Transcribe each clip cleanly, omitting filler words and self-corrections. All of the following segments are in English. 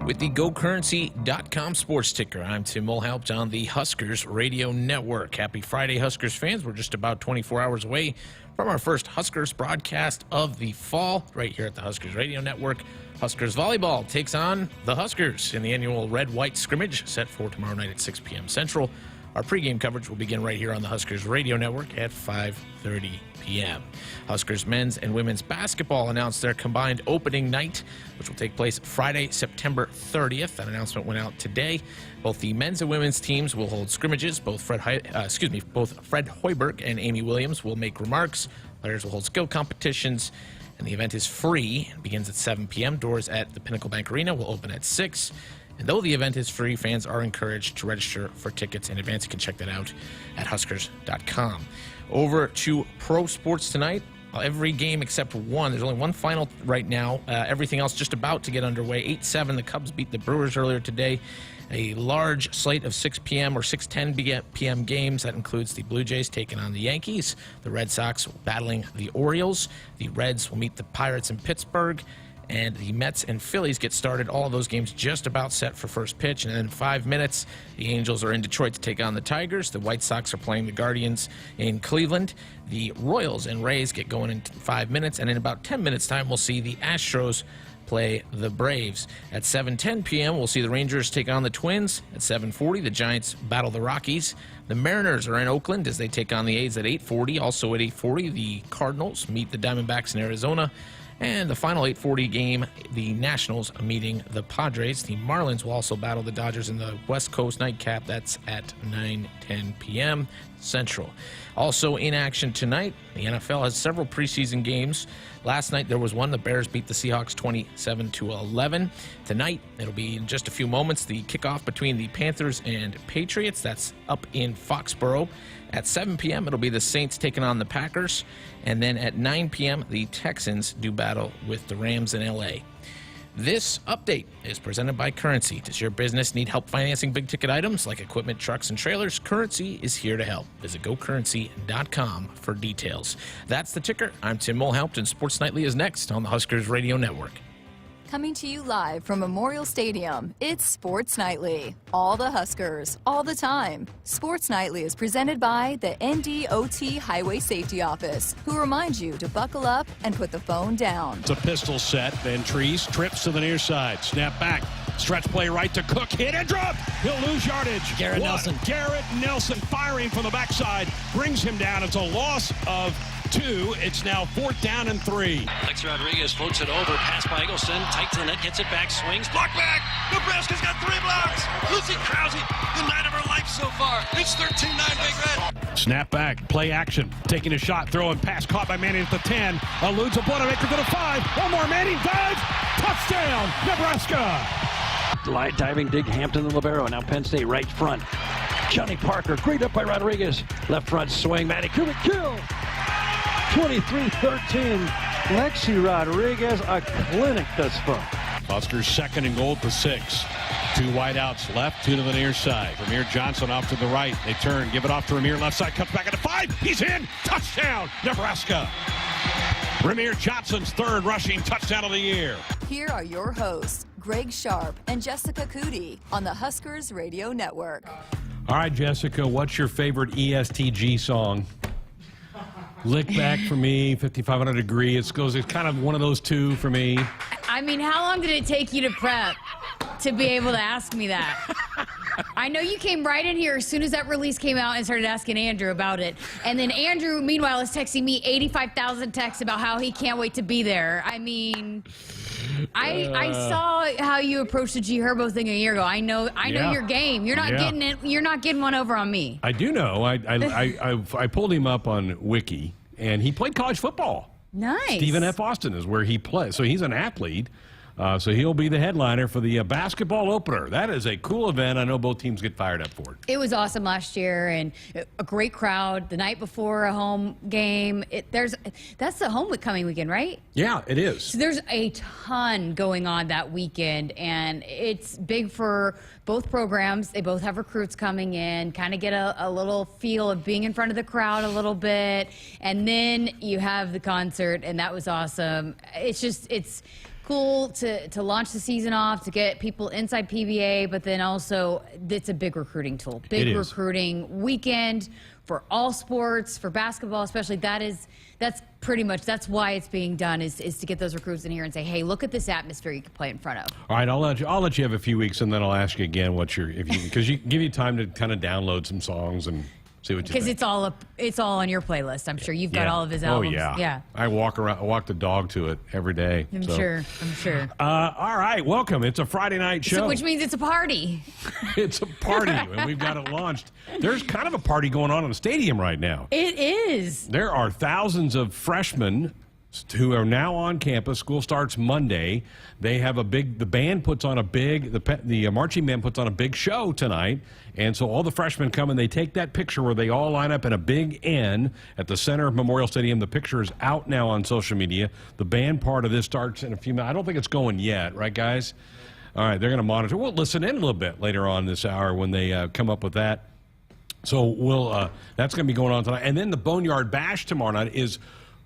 With the GoCurrency.com sports ticker, I'm Tim Mulhaupt on the Huskers Radio Network. Happy Friday, Huskers fans. We're just about 24 hours away from our first Huskers broadcast of the fall right here at the Huskers Radio Network. Huskers volleyball takes on the Huskers in the annual red-white scrimmage set for tomorrow night at 6 p.m. Central. Our pregame coverage will begin right here on the Huskers Radio Network at 5:30 p.m. Huskers men's and women's basketball announced their combined opening night, which will take place Friday, September 30th. That announcement went out today. Both the men's and women's teams will hold scrimmages. Both Fred Hoiberg and Amy Williams will make remarks. Players will hold skill competitions. And the event is free. It begins at 7 p.m. Doors at the Pinnacle Bank Arena will open at 6. And though the event is free, fans are encouraged to register for tickets in advance. You can check that out at Huskers.com. Over to pro sports tonight. Every game except one. There's only one final right now. Everything else just about to get underway. 8-7, the Cubs beat the Brewers earlier today. A large slate of 6 p.m. or 6:10 p.m. games. That includes the Blue Jays taking on the Yankees, the Red Sox battling the Orioles, the Reds will meet the Pirates in Pittsburgh, and the Mets and Phillies get started. All of those games just about set for first pitch. And then in 5 minutes, the Angels are in Detroit to take on the Tigers. The White Sox are playing the Guardians in Cleveland. The Royals and Rays get going in 5 minutes. And in about 10 minutes' time, we'll see the Astros play the Braves. At 7:10 p.m., we'll see the Rangers take on the Twins. At 7:40, the Giants battle the Rockies. The Mariners are in Oakland as they take on the A's at 8:40. Also at 8:40, the Cardinals meet the Diamondbacks in Arizona. And the final 8:40 game, the Nationals meeting the Padres. The Marlins will also battle the Dodgers in the West Coast nightcap. That's at 9:10 p.m. Central. Also in action tonight, the NFL has several preseason games. Last night there was one. The Bears beat the Seahawks 27-11. Tonight, it'll be in just a few moments, the kickoff between the Panthers and Patriots. That's up in Foxborough. At 7 p.m., it'll be the Saints taking on the Packers. And then at 9 p.m., the Texans do battle with the Rams in L.A. This update is presented by Currency. Does your business need help financing big-ticket items like equipment, trucks, and trailers? Currency is here to help. Visit GoCurrency.com for details. That's the ticker. I'm Tim Mulhaupt, and Sports Nightly is next on the Huskers Radio Network. Coming to you live from Memorial Stadium, it's Sports Nightly. All the Huskers, all the time. Sports Nightly is presented by the NDOT Highway Safety Office, who reminds you to buckle up and put the phone down. It's a pistol set, then Trees trips to the near side. Snap back, stretch play right to Cook, hit and drop. He'll lose yardage. Garrett Nelson firing from the backside, brings him down. It's a loss of 2. It's now 4th down and 3. Lex Rodriguez floats it over, pass by Eggleston, tight to the net, gets it back, swings, block back. Nebraska's got 3 blocks. Lucy Krause, the night of her life so far. It's 13-9 Big Red. Snap back, play action, taking a shot, throwing pass, caught by Manning at the 10. Eludes a Boilermaker to the 5. One more, Manning dives. Touchdown, Nebraska. Light diving, dig Hampton and Libero. Now Penn State right front. Johnny Parker, great up by Rodriguez. Left front swing, Manning Kubik, kill. 23-13. Lexi Rodriguez, a clinic thus far. Huskers 2nd and goal to 6. 2 wideouts left, 2 to the near side. Ramir Johnson off to the right. They turn, give it off to Ramir left side, cuts back at the 5. He's in. Touchdown, Nebraska. Ramir Johnson's 3rd rushing touchdown of the year. Here are your hosts, Greg Sharpe and Jessica Coody on the Huskers Radio Network. All right, Jessica, what's your favorite ESTG song? Lick Back for me, 5500 Degree. It's kind of one of those two for me. I mean, how long did it take you to prep to be able to ask me that? I know you came right in here as soon as that release came out and started asking Andrew about it. And then Andrew, meanwhile, is texting me 85,000 texts about how he can't wait to be there. I mean, I saw how you approached the G Herbo thing a year ago. I know your game. You're not getting it. You're not getting one over on me. I do know. I pulled him up on Wiki, and he played college football. Nice. Stephen F. Austin is where he plays. So he's an athlete. So he'll be the headliner for the basketball opener. That is a cool event. I know both teams get fired up for it. It was awesome last year, and a great crowd. The night before a home game, that's the homecoming weekend, right? Yeah, it is. So there's a ton going on that weekend, and it's big for both programs. They both have recruits coming in, kind of get a little feel of being in front of the crowd a little bit, and then you have the concert, and that was awesome. It's cool to launch the season off, to get people inside PBA, but then also it's a big recruiting tool. Big recruiting weekend for all sports, for basketball especially. That's pretty much, that's why it's being done, is to get those recruits in here and say, hey, look at this atmosphere you can play in front of. All right, I'll let you have a few weeks, and then I'll ask you again because you give you time to kind of download some songs and see what you think. Because it's all on your playlist. I'm sure you've got all of his albums. Oh yeah. I walk the dog to it every day. I'm sure. All right, welcome. It's a Friday night show, which means it's a party. It's a party, and we've got it launched. There's kind of a party going on in the stadium right now. It is. There are thousands of freshmen who are now on campus. School starts Monday. They have the band puts on the marching band puts on a big show tonight. And so all the freshmen come and they take that picture where they all line up in a big N at the center of Memorial Stadium. The picture is out now on social media. The band part of this starts in a few minutes. I don't think it's going yet, right, guys? All right, they're going to monitor. We'll listen in a little bit later on this hour when they come up with that. So that's going to be going on tonight. And then the Boneyard Bash tomorrow night is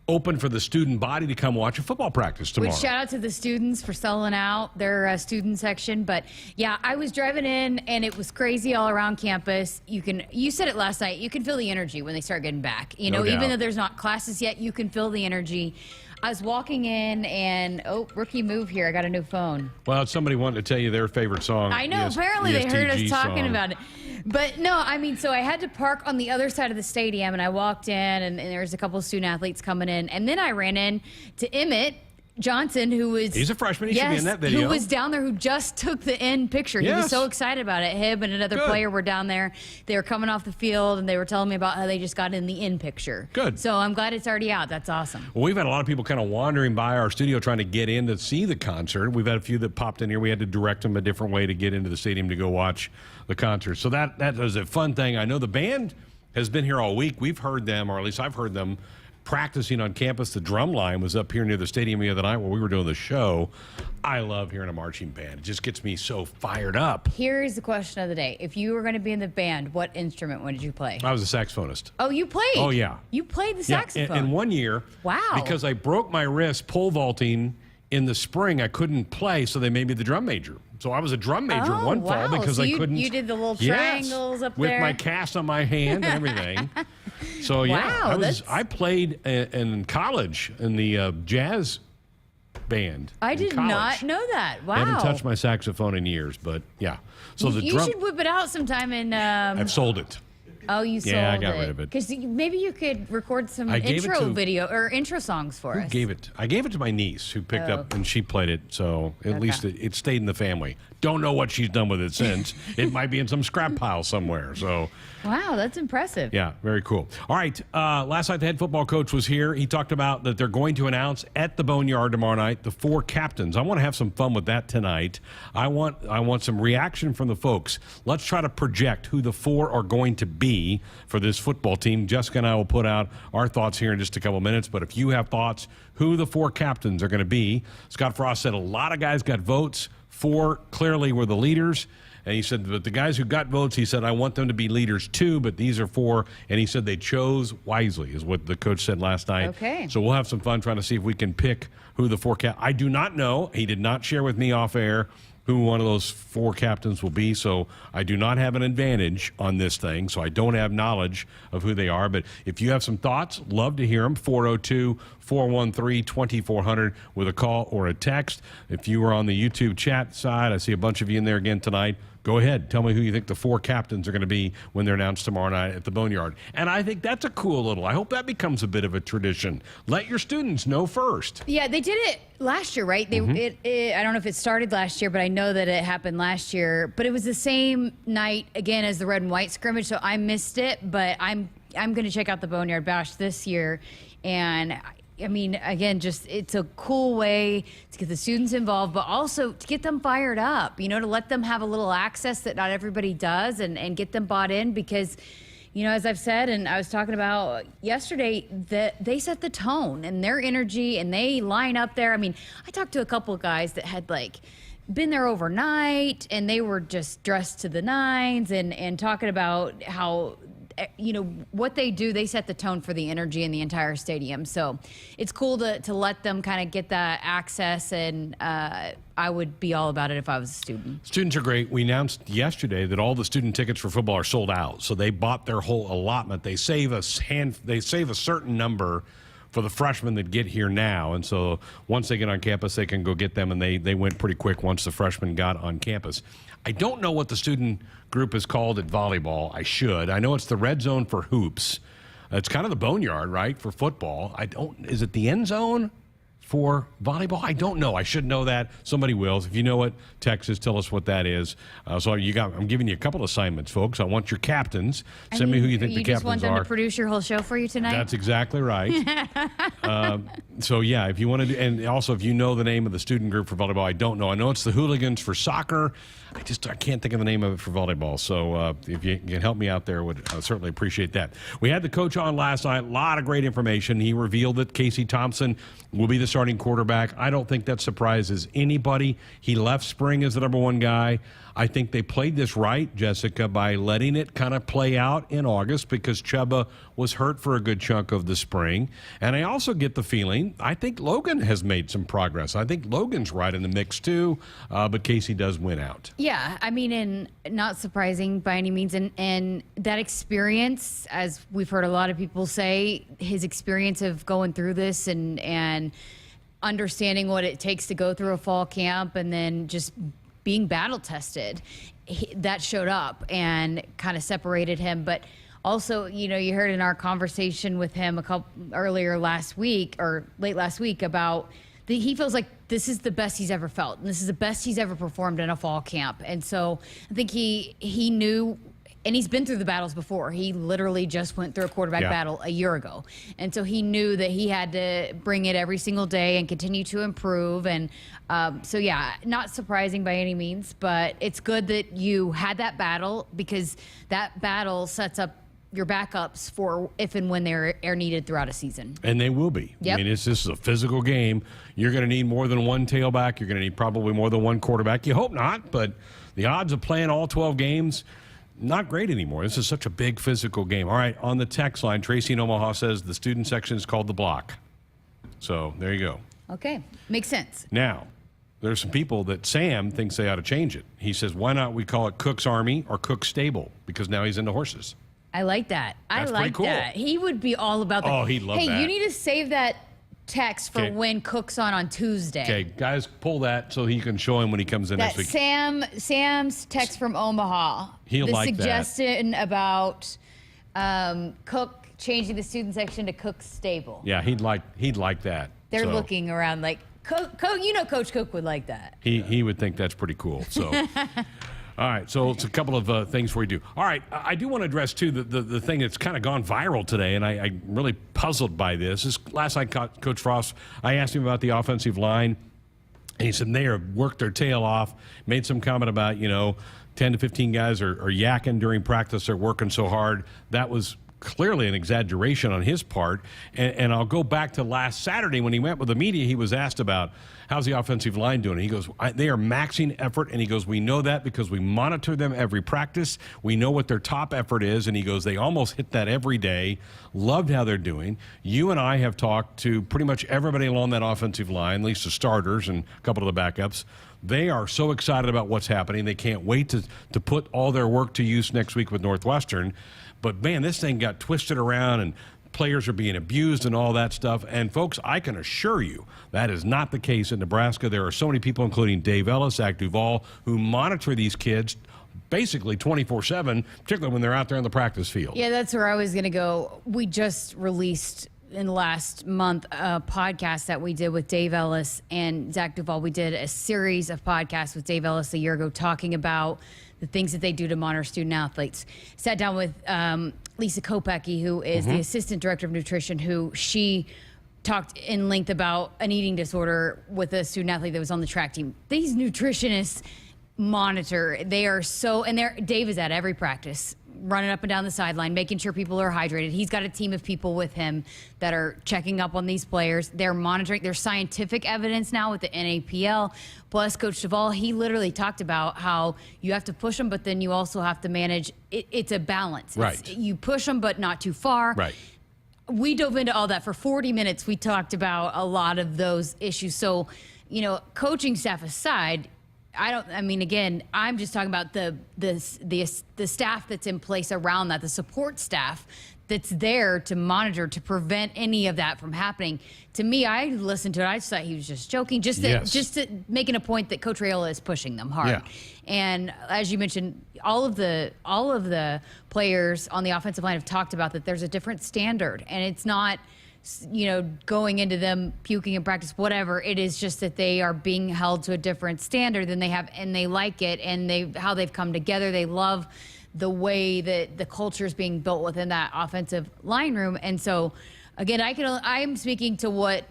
open for the student body to come watch a football practice tomorrow. Shout out to the students for selling out their student section. But yeah, I was driving in and it was crazy all around campus. You said it last night, you can feel the energy when they start getting back. No doubt. Even though there's not classes yet, you can feel the energy. I was walking in and, rookie move here. I got a new phone. Well, somebody wanted to tell you their favorite song. I know. Apparently they heard us talking about it. But no, I mean, so I had to park on the other side of the stadium, and I walked in, and there was a couple of student athletes coming in. And then I ran in to Emmett Johnson, who was... He's a freshman. He should be in that video. Who was down there, who just took the end picture. He was so excited about it. Him and another player were down there. They were coming off the field, and they were telling me about how they just got in the end picture. Good. So I'm glad it's already out. That's awesome. Well, we've had a lot of people kind of wandering by our studio trying to get in to see the concert. We've had a few that popped in here. We had to direct them a different way to get into the stadium to go watch the concert. So that was a fun thing. I know the band has been here all week. We've heard them, or at least I've heard them, practicing on campus. The drum line was up here near the stadium the other night while we were doing the show. I love hearing a marching band. It just gets me so fired up. Here's the question of the day. If you were going to be in the band, what instrument did you play? I was a saxophonist. Oh, you played? Oh, yeah. You played the saxophone? And 1 year, because I broke my wrist pole vaulting in the spring, I couldn't play, so they made me the drum major. So I was a drum major one fall because I couldn't. You did the little triangles up there? With my cast on my hand and everything. So, I played in college in the jazz band. I did not know that. Wow. I haven't touched my saxophone in years, but yeah. So you should whip it out sometime and... I've sold it. Oh, you sold it. Yeah, I got rid of it. Because maybe you could record some intro songs for us. I gave it to my niece who picked up and she played it, so at least it stayed in the family. Don't know what she's done with it since. It might be in some scrap pile somewhere. So, wow, that's impressive. Yeah, very cool. All right, last night the head football coach was here. He talked about that they're going to announce at the Boneyard tomorrow night the 4 captains. I want to have some fun with that tonight. I want some reaction from the folks. Let's try to project who the 4 are going to be for this football team. Jessica and I will put out our thoughts here in just a couple minutes, but if you have thoughts who the 4 captains are going to be, Scott Frost said a lot of guys got votes. 4 clearly were the leaders. And he said, but the guys who got votes, he said, I want them to be leaders too, but these are 4. And he said they chose wisely, is what the coach said last night. Okay. So we'll have some fun trying to see if we can pick who the 4 I do not know. He did not share with me off air who one of those 4 captains will be, so I do not have an advantage on this thing, so I don't have knowledge of who they are. But if you have some thoughts, love to hear them. 402-413-2400 with a call or a text. If you were on the YouTube chat side, I see a bunch of you in there again tonight. Go ahead. Tell me who you think the 4 captains are going to be when they're announced tomorrow night at the Boneyard. And I think that's a cool little. I hope that becomes a bit of a tradition. Let your students know first. Yeah, they did it last year, right? I don't know if it started last year, but I know that it happened last year. But it was the same night, again, as the red and white scrimmage, so I missed it. But I'm going to check out the Boneyard Bash this year. And I mean, again, just it's a cool way to get the students involved, but also to get them fired up, to let them have a little access that not everybody does and get them bought in because, as I've said, and I was talking about yesterday, that they set the tone and their energy and they line up there. I mean, I talked to a couple of guys that had been there overnight and they were just dressed to the nines and talking about how what they do, they set the tone for the energy in the entire stadium. So it's cool to let them kind of get that access, and I would be all about it if I was a student. Students are great. We announced yesterday that all the student tickets for football are sold out. So they bought their whole allotment. They save a certain number for the freshmen that get here now. And so once they get on campus, they can go get them, and they went pretty quick once the freshmen got on campus. I don't know what the student group is called at volleyball. I should. I know it's the red zone for hoops. It's kind of the boneyard, right, for football. Is it the end zone for volleyball? I don't know. I should know that. Somebody will. If you know it, text us, tell us what that is. I'm giving you a couple assignments, folks. I want your captains. Send me who you think the captains are. You just want them to produce your whole show for you tonight? That's exactly right. If you want to, and also if you know the name of the student group for volleyball, I don't know. I know it's the Hooligans for soccer. I can't think of the name of it for volleyball. So if you can help me out there, would certainly appreciate that. We had the coach on last night. A lot of great information. He revealed that Casey Thompson will be the starting quarterback. I don't think that surprises anybody. He left spring as the number one guy. I think they played this right, Jessica, by letting it kind of play out in August because Chuba was hurt for a good chunk of the spring. And I also get the feeling, I think Logan has made some progress. I think Logan's right in the mix too, but Casey does win out. Yeah, I mean, and not surprising by any means. And that experience, as we've heard a lot of people say, his experience of going through this and understanding what it takes to go through a fall camp and then just being battle tested, that showed up and kind of separated him. But also, you heard in our conversation with him late last week about he feels like this is the best he's ever felt. And this is the best he's ever performed in a fall camp. And so I think he knew, and he's been through the battles before. He literally just went through a quarterback battle a year ago. And so he knew that he had to bring it every single day and continue to improve. And not surprising by any means, but it's good that you had that battle because that battle sets up your backups for if and when they're needed throughout a season. And they will be. Yep. I mean, this is a physical game. You're going to need more than one tailback. You're going to need probably more than one quarterback. You hope not, but the odds of playing all 12 games, not great anymore. This is such a big physical game. All right, on the text line, Tracy in Omaha says the student section is called the block. So there you go. Okay, makes sense. Now, there's some people that Sam thinks they ought to change it. He says, why not we call it Cook's Army or Cook's Stable? Because now he's into horses. I like that. That's pretty cool. That. He would be all about that. Oh, he'd love that. Hey, you need to save that text for when Cook's on Tuesday. Okay, guys, pull that so he can show him when he comes in next week. Sam's text from Omaha. He'll like that. The suggestion about Cook changing the student section to Cook's Stable. Yeah, he'd like that. They're looking around like, Coach, Coach Cook would like that. He would think that's pretty cool. So, all right. So it's a couple of things we do. All right. I do want to address too the thing that's kind of gone viral today, and I'm really puzzled by this. Last night, Coach Frost, I asked him about the offensive line, and he said they have worked their tail off. Made some comment about 10 to 15 guys are yakking during practice. They're working so hard. That was clearly an exaggeration on his part. And I'll go back to last Saturday when he met with the media. He was asked about how's the offensive line doing. He goes, they are maxing effort. And he goes, we know that because we monitor them every practice. We know what their top effort is. And he goes, they almost hit that every day. Loved how they're doing. You and I have talked to pretty much everybody along that offensive line, at least the starters and a couple of the backups. They are so excited about what's happening. They can't wait to put all their work to use next week with Northwestern. But, man, this thing got twisted around and players are being abused and all that stuff. And, folks, I can assure you that is not the case in Nebraska. There are so many people, including Dave Ellis, Zach Duvall, who monitor these kids basically 24/7, particularly when they're out there on the practice field. Yeah, that's where I was going to go. We just released in the last month a podcast that we did with Dave Ellis and Zach Duvall. We did a series of podcasts with Dave Ellis a year ago talking about the things that they do to monitor student athletes. Sat down with Lisa Kopecky, who is the assistant director of nutrition, who she talked in length about an eating disorder with a student athlete that was on the track team. These nutritionists monitor. They are so, and Dave is at every practice, running up and down the sideline, making sure people are hydrated. He's got a team of people with him that are checking up on these players. They're monitoring. There's scientific evidence now with the NAPL. Plus, Coach Duvall, he literally talked about how you have to push them, but then you also have to manage. It's a balance. Right. You push them, but not too far. Right. We dove into all that for 40 minutes. We talked about a lot of those issues. So, coaching staff aside, again, I'm just talking about the staff that's in place around that, the support staff that's there to monitor, to prevent any of that from happening. To me, I listened to it. I just thought he was just joking, just to making a point that Coach Raiola is pushing them hard. Yeah. And as you mentioned, all of the players on the offensive line have talked about that there's a different standard, and it's not, going into them puking in practice, whatever. It is just that they are being held to a different standard than they have, and they like it, and how they've come together. They love the way that the culture is being built within that offensive line room. And so, again, I'm speaking to what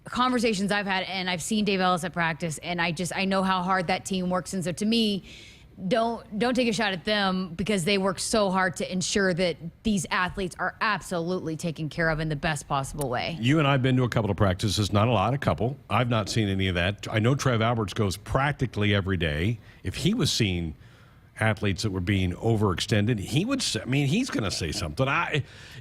conversations I've had, and I've seen Dave Ellis at practice, and I know how hard that team works. And so, to me, don't take a shot at them, because they work so hard to ensure that these athletes are absolutely taken care of in the best possible way. You and I have been to a couple of practices, not a lot, a couple. I've not seen any of that. I know Trev Alberts goes practically every day. If he was seeing athletes that were being overextended, he's going to say something.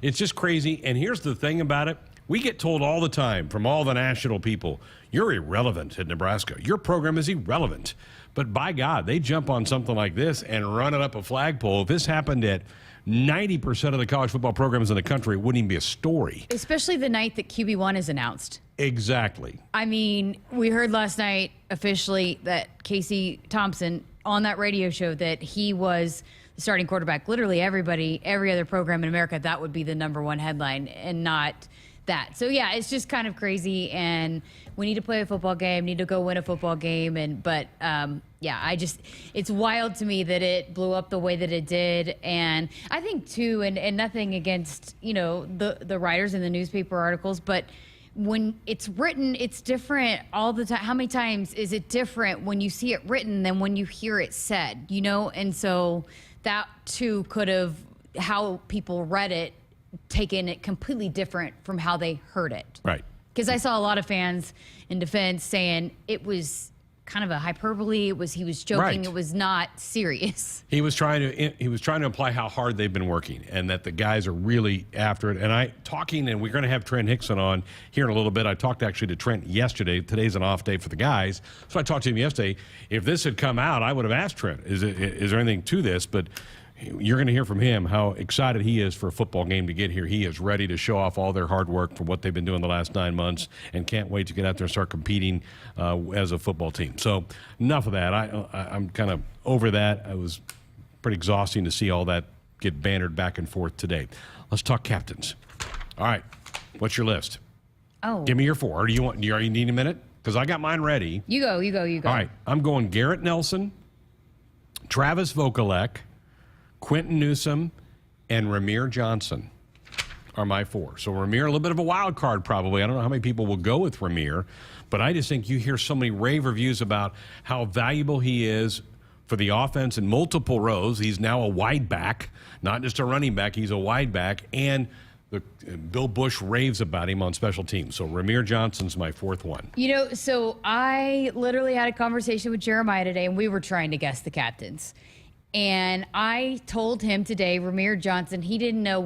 It's just crazy. And here's the thing about it. We get told all the time from all the national people, you're irrelevant at Nebraska. Your program is irrelevant. But by God, they jump on something like this and run it up a flagpole. If this happened at 90% of the college football programs in the country, it wouldn't even be a story. Especially the night that QB1 is announced. Exactly. We heard last night officially that Casey Thompson on that radio show that he was the starting quarterback. Literally every other program in America, that would be the number one headline, and not that. So yeah, it's just kind of crazy, and we need to play a football game, need to go win a football game. It's wild to me that it blew up the way that it did. And I think too, and nothing against, the writers in the newspaper articles, but when it's written, it's different all the time. How many times is it different when you see it written than when you hear it said, And so that too could have, how people read it, taken it completely different from how they heard it. Right. Because I saw a lot of fans in defense saying it was kind of a hyperbole. He was joking. Right. It was not serious. He was trying to imply how hard they've been working, and that the guys are really after it. And and we're going to have Trent Hickson on here in a little bit. I talked actually to Trent yesterday. Today's an off day for the guys, so I talked to him yesterday. If this had come out, I would have asked Trent, is there anything to this? But you're going to hear from him how excited he is for a football game to get here. He is ready to show off all their hard work for what they've been doing the last 9 months, and can't wait to get out there and start competing as a football team. So enough of that. I'm kind of over that. It was pretty exhausting to see all that get bantered back and forth today. Let's talk captains. All right. What's your list? Oh. Give me your four. Do you need a minute? Because I got mine ready. You go. All right. I'm going Garrett Nelson, Travis Vokalek, Quentin Newsome, and Ramir Johnson are my four. So Ramir, a little bit of a wild card probably. I don't know how many people will go with Ramir, but I just think you hear so many rave reviews about how valuable he is for the offense in multiple rows. He's now a wide back, not just a running back. He's a wide back, and Bill Bush raves about him on special teams. So Ramir Johnson's my fourth one. So I literally had a conversation with Jeremiah today, and we were trying to guess the captains. And I told him today, Ramir Johnson, he didn't know.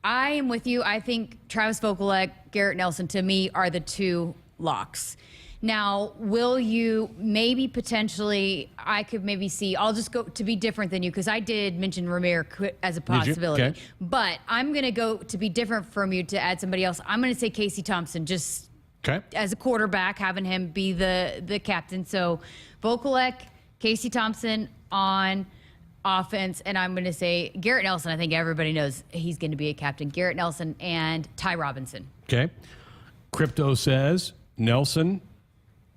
I am with you. I think Travis Vokalek, Garrett Nelson, to me, are the two locks. Now, will you maybe potentially, I could maybe see, I'll just go to be different than you, because I did mention Ramir as a possibility. Okay. But I'm going to go to be different from you to add somebody else. I'm going to say Casey Thompson, just as a quarterback, having him be the captain. So Vokalek, Casey Thompson on offense, and I'm going to say Garrett Nelson. I think everybody knows he's going to be a captain. Garrett Nelson and Ty Robinson. Okay. Crypto says Nelson,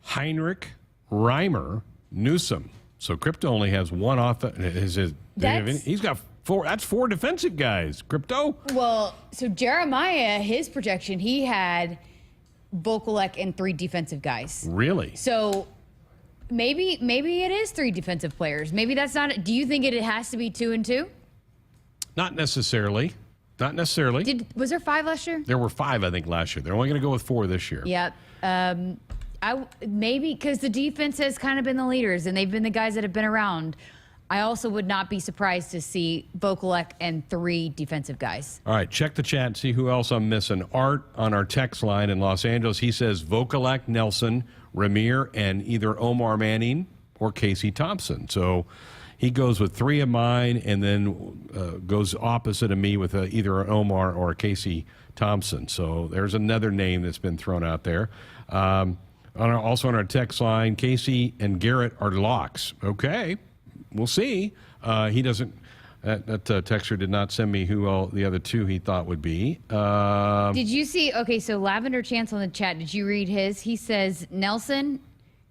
Heinrich, Reimer, Newsome. So Crypto only has one offense. He's got four. That's four defensive guys. Crypto. Well, so Jeremiah, his projection, he had Vokalek and three defensive guys. Really? So maybe it is three defensive players. Maybe that's not it. Do you think it has to be 2 and 2? Not necessarily. Was there 5 last year? There were 5, I think, last year. They're only going to go with 4 this year. Yep. Maybe because the defense has kind of been the leaders and they've been the guys that have been around. I also would not be surprised to see Vokalek and 3 defensive guys. All right, check the chat and see who else I'm missing. Art on our text line in Los Angeles, he says Vokalek, Nelson, Ramir, and either Omar Manning or Casey Thompson. So he goes with 3 of mine and then goes opposite of me with either an Omar or a Casey Thompson. So there's another name that's been thrown out there. Also on our text line, Casey and Garrett are locks. Okay, we'll see. He doesn't. That texter did not send me who all the other 2 he thought would be. Did you see? Okay, so Lavender Chance on the chat. Did you read his? He says Nelson,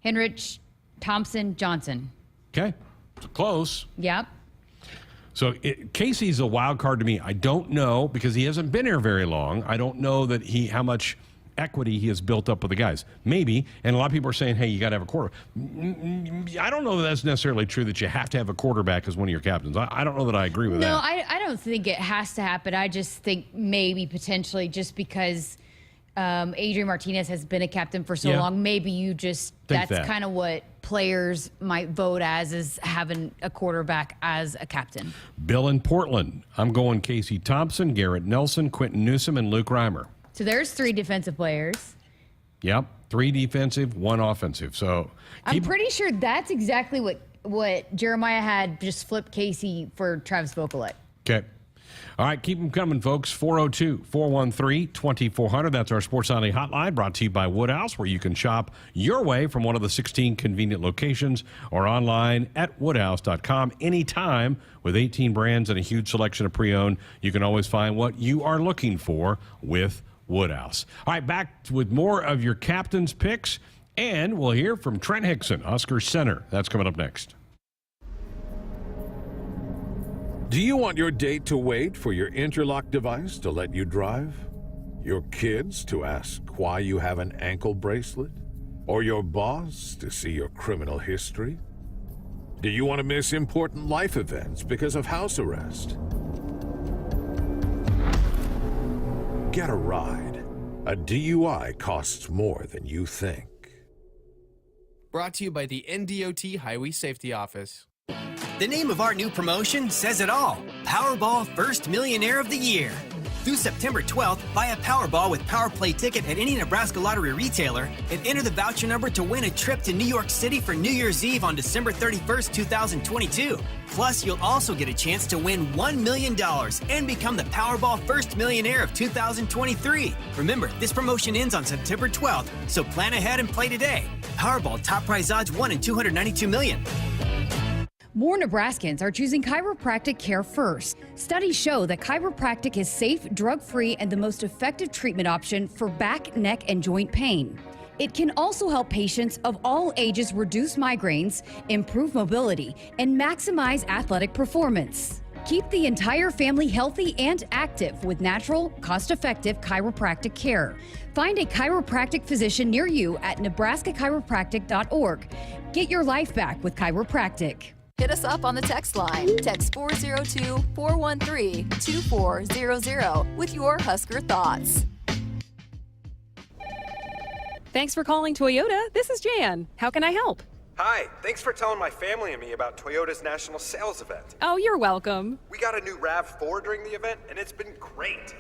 Henrich, Thompson, Johnson. Okay, close. Yep. So Casey's a wild card to me. I don't know because he hasn't been here very long. I don't know that how much equity he has built up with the guys. Maybe, and a lot of people are saying, hey, you got to have a quarterback. I don't know that that's necessarily true that you have to have a quarterback as one of your captains. I don't know that I agree with that. No, I don't think it has to happen. I just think maybe potentially just because Adrian Martinez has been a captain for so long, maybe you just, that's kind of what players might vote as, is having a quarterback as a captain. Bill in Portland. I'm going Casey Thompson, Garrett Nelson, Quentin Newsom, and Luke Reimer. So there's 3 defensive players. Yep, 3 defensive, 1 offensive. So I'm pretty sure that's exactly what Jeremiah had, just flipped Casey for Travis Vokalek. Okay. All right, keep them coming, folks. 402-413-2400. That's our Sports Nightly hotline, brought to you by Woodhouse, where you can shop your way from one of the 16 convenient locations or online at woodhouse.com anytime. With 18 brands and a huge selection of pre-owned, you can always find what you are looking for with Woodhouse. All right, back with more of your captain's picks, and we'll hear from Trent Hickson, Huskers center. That's coming up next. Do you want your date to wait for your interlock device to let you drive? Your kids to ask why you have an ankle bracelet? Or your boss to see your criminal history? Do you want to miss important life events because of house arrest? Get a ride. A DUI costs more than you think. Brought to you by the NDOT Highway Safety Office. The name of our new promotion says it all. Powerball First Millionaire of the Year. Through September 12th, buy a Powerball with Power Play ticket at any Nebraska Lottery retailer and enter the voucher number to win a trip to New York City for New Year's Eve on December 31st, 2022. Plus, you'll also get a chance to win $1 million and become the Powerball First Millionaire of 2023. Remember, this promotion ends on September 12th, so plan ahead and play today. Powerball top prize odds 1 in 292 million. More Nebraskans are choosing chiropractic care first. Studies show that chiropractic is safe, drug-free, and the most effective treatment option for back, neck, and joint pain. It can also help patients of all ages reduce migraines, improve mobility, and maximize athletic performance. Keep the entire family healthy and active with natural, cost-effective chiropractic care. Find a chiropractic physician near you at nebraska-chiropractic.org. Get your life back with chiropractic. Hit us up on the text line. Text 402-413-2400 with your Husker thoughts. Thanks for calling Toyota. This is Jan. How can I help? Hi, thanks for telling my family and me about Toyota's national sales event. Oh, you're welcome. We got a new RAV4 during the event, and it's been great.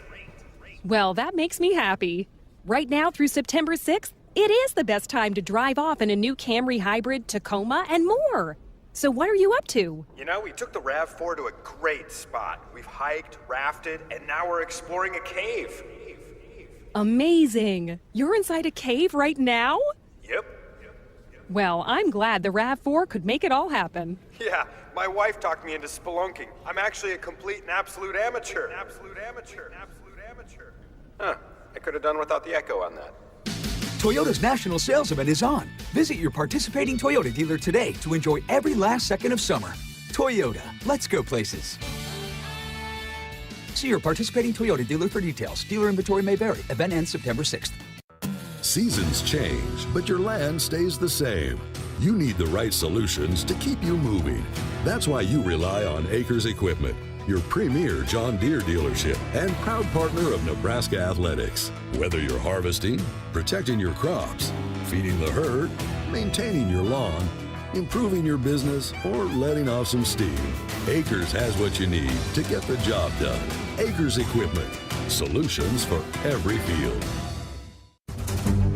Well, that makes me happy. Right now through September 6th, it is the best time to drive off in a new Camry Hybrid, Tacoma, and more. So what are you up to? You know, we took the RAV4 to a great spot. We've hiked, rafted, and now we're exploring a cave. Amazing. You're inside a cave right now? Yep. Well, I'm glad the RAV4 could make it all happen. Yeah, my wife talked me into spelunking. I'm actually a complete and absolute amateur. Huh, I could have done without the echo on that. Toyota's national sales event is on. Visit your participating Toyota dealer today to enjoy every last second of summer. Toyota, let's go places. See your participating Toyota dealer for details. Dealer inventory may vary. Event ends September 6th. Seasons change, but your land stays the same. You need the right solutions to keep you moving. That's why you rely on Acres Equipment. your premier John Deere dealership and proud partner of Nebraska Athletics. Whether you're harvesting, protecting your crops, feeding the herd, maintaining your lawn, improving your business, or letting off some steam, Acres has what you need to get the job done. Acres Equipment. Solutions for every field.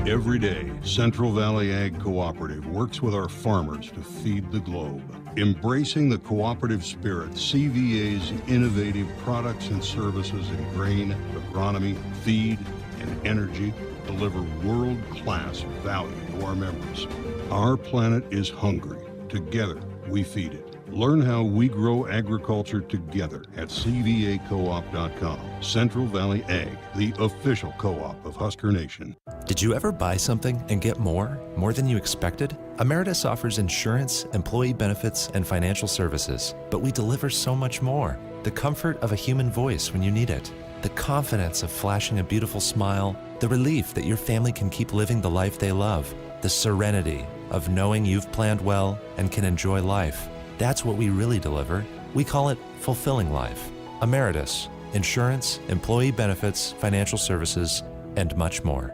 Every day, Central Valley Ag Cooperative works with our farmers to feed the globe. Embracing the cooperative spirit, CVA's innovative products and services in grain, agronomy, feed, and energy deliver world-class value to our members. Our planet is hungry. Together, we feed it. Learn how we grow agriculture together at CVACoop.com. Central Valley Ag, the official co-op of Husker Nation. Did you ever buy something and get more? More than you expected? Emeritus offers insurance, employee benefits, and financial services, but we deliver so much more. The comfort of a human voice when you need it. The confidence of flashing a beautiful smile. The relief that your family can keep living the life they love. The serenity of knowing you've planned well and can enjoy life. That's what we really deliver. We call it fulfilling life. Emeritus, insurance, employee benefits, financial services, and much more.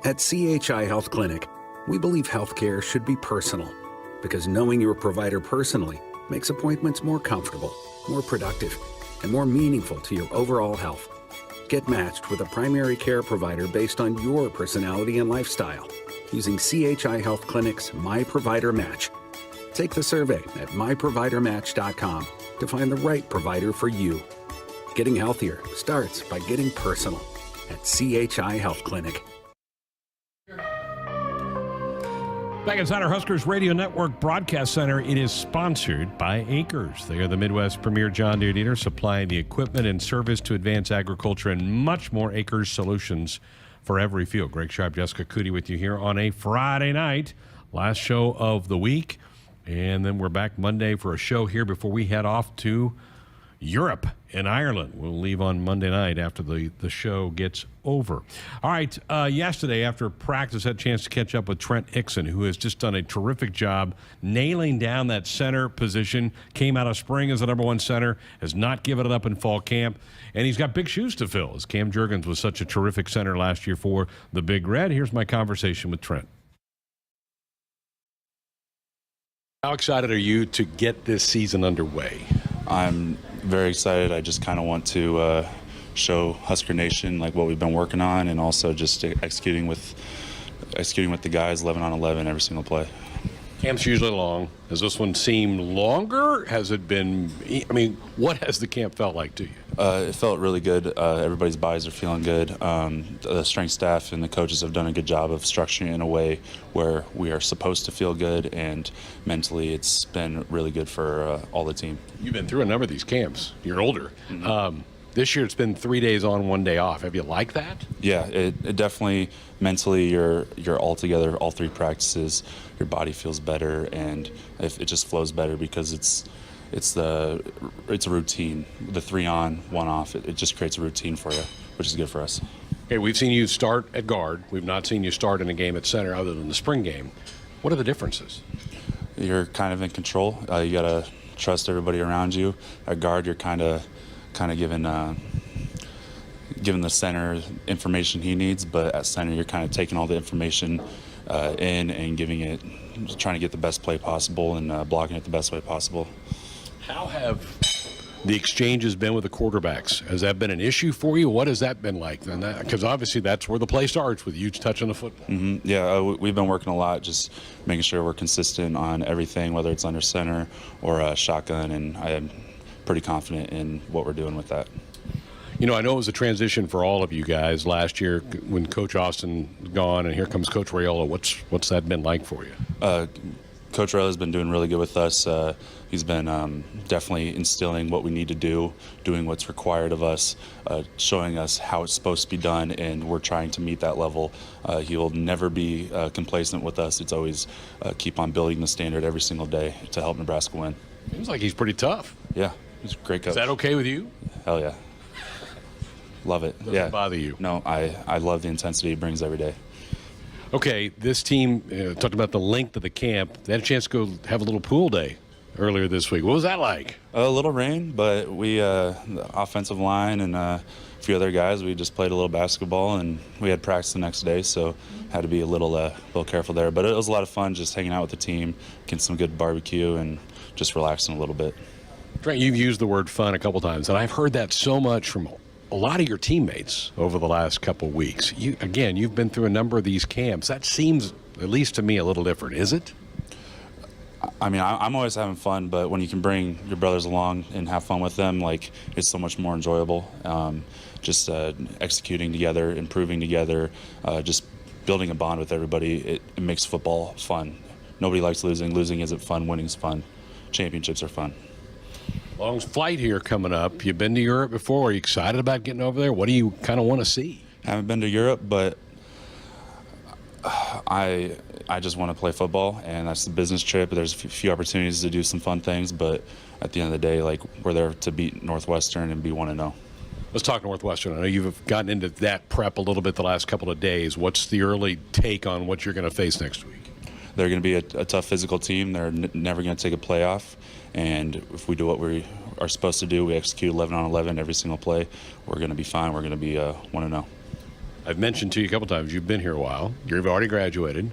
At CHI Health Clinic, we believe healthcare should be personal because knowing your provider personally makes appointments more comfortable, more productive, and more meaningful to your overall health. Get matched with a primary care provider based on your personality and lifestyle using CHI Health Clinic's My Provider Match. Take the survey at myprovidermatch.com to find the right provider for you. Getting healthier starts by getting personal at CHI Health Clinic. Back inside our Huskers Radio Network Broadcast Center, it is sponsored by Acres. They are the Midwest premier John Deere dealer, supplying the equipment and service to advance agriculture and much more. Acres solutions for every field. Greg Sharpe, Jessica Coody with you here on a Friday night. Last show of the week. And then we're back Monday for a show here before we head off to Europe and Ireland. We'll leave on Monday night after the show gets over. All right, yesterday after practice, I had a chance to catch up with Trent Hickson, who has just done a terrific job nailing down that center position. Came out of spring as the number one center, has not given it up in fall camp, and he's got big shoes to fill, as Cam Jurgens was such a terrific center last year for the Big Red. Here's my conversation with Trent. How excited are you to get this season underway? I'm very excited. I just kind of want to show Husker Nation like what we've been working on, and also just executing with the guys 11 on 11 every single play. Camp's usually long. Does this one seem longer? Has it been, I mean, what has the camp felt like to you? It felt really good. Everybody's bodies are feeling good. The strength staff and the coaches have done a good job of structuring it in a way where we are supposed to feel good, and mentally it's been really good for all the team. You've been through a number of these camps. You're older. Mm-hmm. This year it's been 3 days on, 1 day off. Have you liked that? Yeah, it definitely, mentally you're all together, all three practices. Your body feels better, and it just flows better because it's a routine. The 3 on, 1 off, it just creates a routine for you, which is good for us. Hey, we've seen you start at guard. We've not seen you start in a game at center other than the spring game. What are the differences? You're kind of in control. You got to trust everybody around you. At guard, you're kind of giving the center information he needs, but at center you're kind of taking all the information in and trying to get the best play possible and blocking it the best way possible. How have the exchanges been with the quarterbacks? Has that been an issue for you? What has that been like? Because obviously that's where the play starts, with you touching the football. Mm-hmm. Yeah, we've been working a lot, just making sure we're consistent on everything, whether it's under center or shotgun, and I am pretty confident in what we're doing with that. You know, I know it was a transition for all of you guys last year when Coach Austin gone, and here comes Coach Raiola. What's that been like for you? Coach Raiola has been doing really good with us. He's been definitely instilling what we need to do, doing what's required of us, showing us how it's supposed to be done, and we're trying to meet that level. He will never be complacent with us. It's always keep on building the standard every single day to help Nebraska win. Seems like he's pretty tough. Yeah, he's a great coach. Is that okay with you? Hell yeah. Love it. Doesn't bother you? No, I love the intensity he brings every day. Okay, this team, talked about the length of the camp. They had a chance to go have a little pool day earlier this week. What was that like? A little rain, but we, the offensive line and a few other guys, we just played a little basketball, and we had practice the next day, so had to be a little careful there. But it was a lot of fun just hanging out with the team, getting some good barbecue, and just relaxing a little bit. Trent, you've used the word fun a couple times, and I've heard that so much from a lot of your teammates over the last couple of weeks. You've been through a number of these camps. That seems, at least to me, a little different. Is it? I mean, I'm always having fun, but when you can bring your brothers along and have fun with them, like, it's so much more enjoyable. Just executing together, improving together, just building a bond with everybody. It makes football fun. Nobody likes losing. Losing isn't fun. Winning's fun. Championships are fun. Long flight here coming up. You've been to Europe before. Are you excited about getting over there? What do you kind of want to see? Haven't been to Europe, but I just want to play football, and that's the business trip. There's a few opportunities to do some fun things, but at the end of the day, like, we're there to beat Northwestern and be 1-0. Let's talk Northwestern. I know you've gotten into that prep a little bit the last couple of days. What's the early take on what you're going to face next week? They're going to be a tough physical team. They're never going to take a playoff, and if we do what we are supposed to do, we execute 11 on 11 every single play, we're going to be fine. We're going to be 1-0. I've mentioned to you a couple times, you've been here a while. You've already graduated.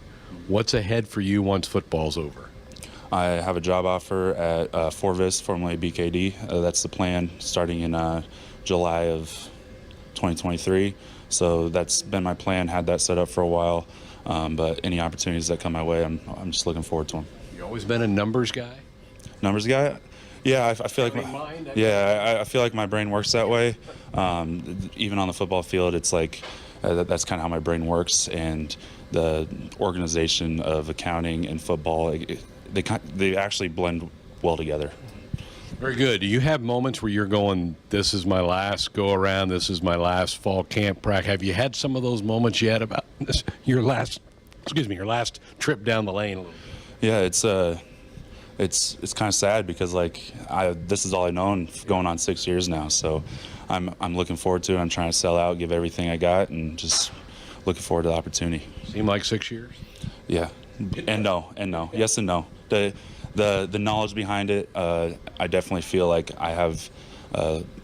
What's ahead for you once football's over? I have a job offer at Forvis, formerly BKD. That's the plan, starting in July of 2023. So that's been my plan, had that set up for a while. But any opportunities that come my way, I'm just looking forward to them. You always been a numbers guy? Numbers guy? Yeah, I feel like I feel like my brain works that way. Even on the football field, it's like that's kind of how my brain works. And the organization of accounting and football, they actually blend well together. Very good. Do you have moments where you're going, this is my last go around, this is my last fall camp practice? Have you had some of those moments yet about this, your last trip down the lane a little bit? Yeah, it's kind of sad because, like, this is all I've known going on 6 years now. So I'm looking forward to it. I'm trying to sell out, give everything I got, and just looking forward to the opportunity. Seem like 6 years? Yeah, and no. Yes and no. The knowledge behind it, I definitely feel like I have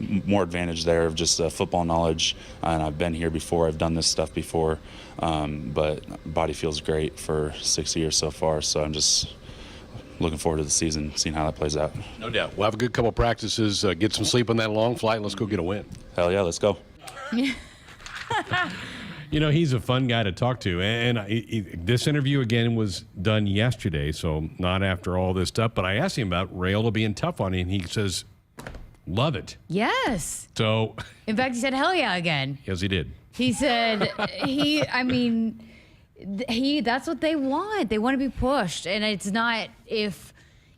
more advantage there of just football knowledge, and I've been here before. I've done this stuff before, but body feels great for 6 years so far, so I'm just looking forward to the season, seeing how that plays out. No doubt. We'll have a good couple practices, get some sleep on that long flight, and let's go get a win. Hell yeah, let's go. You know, he's a fun guy to talk to. And this interview, again, was done yesterday, so not after all this stuff. But I asked him about Rayola being tough on him, and he says, love it. Yes. So. In fact, he said, hell yeah, again. Yes, he did. He said, that's what they want. They want to be pushed. And it's not, if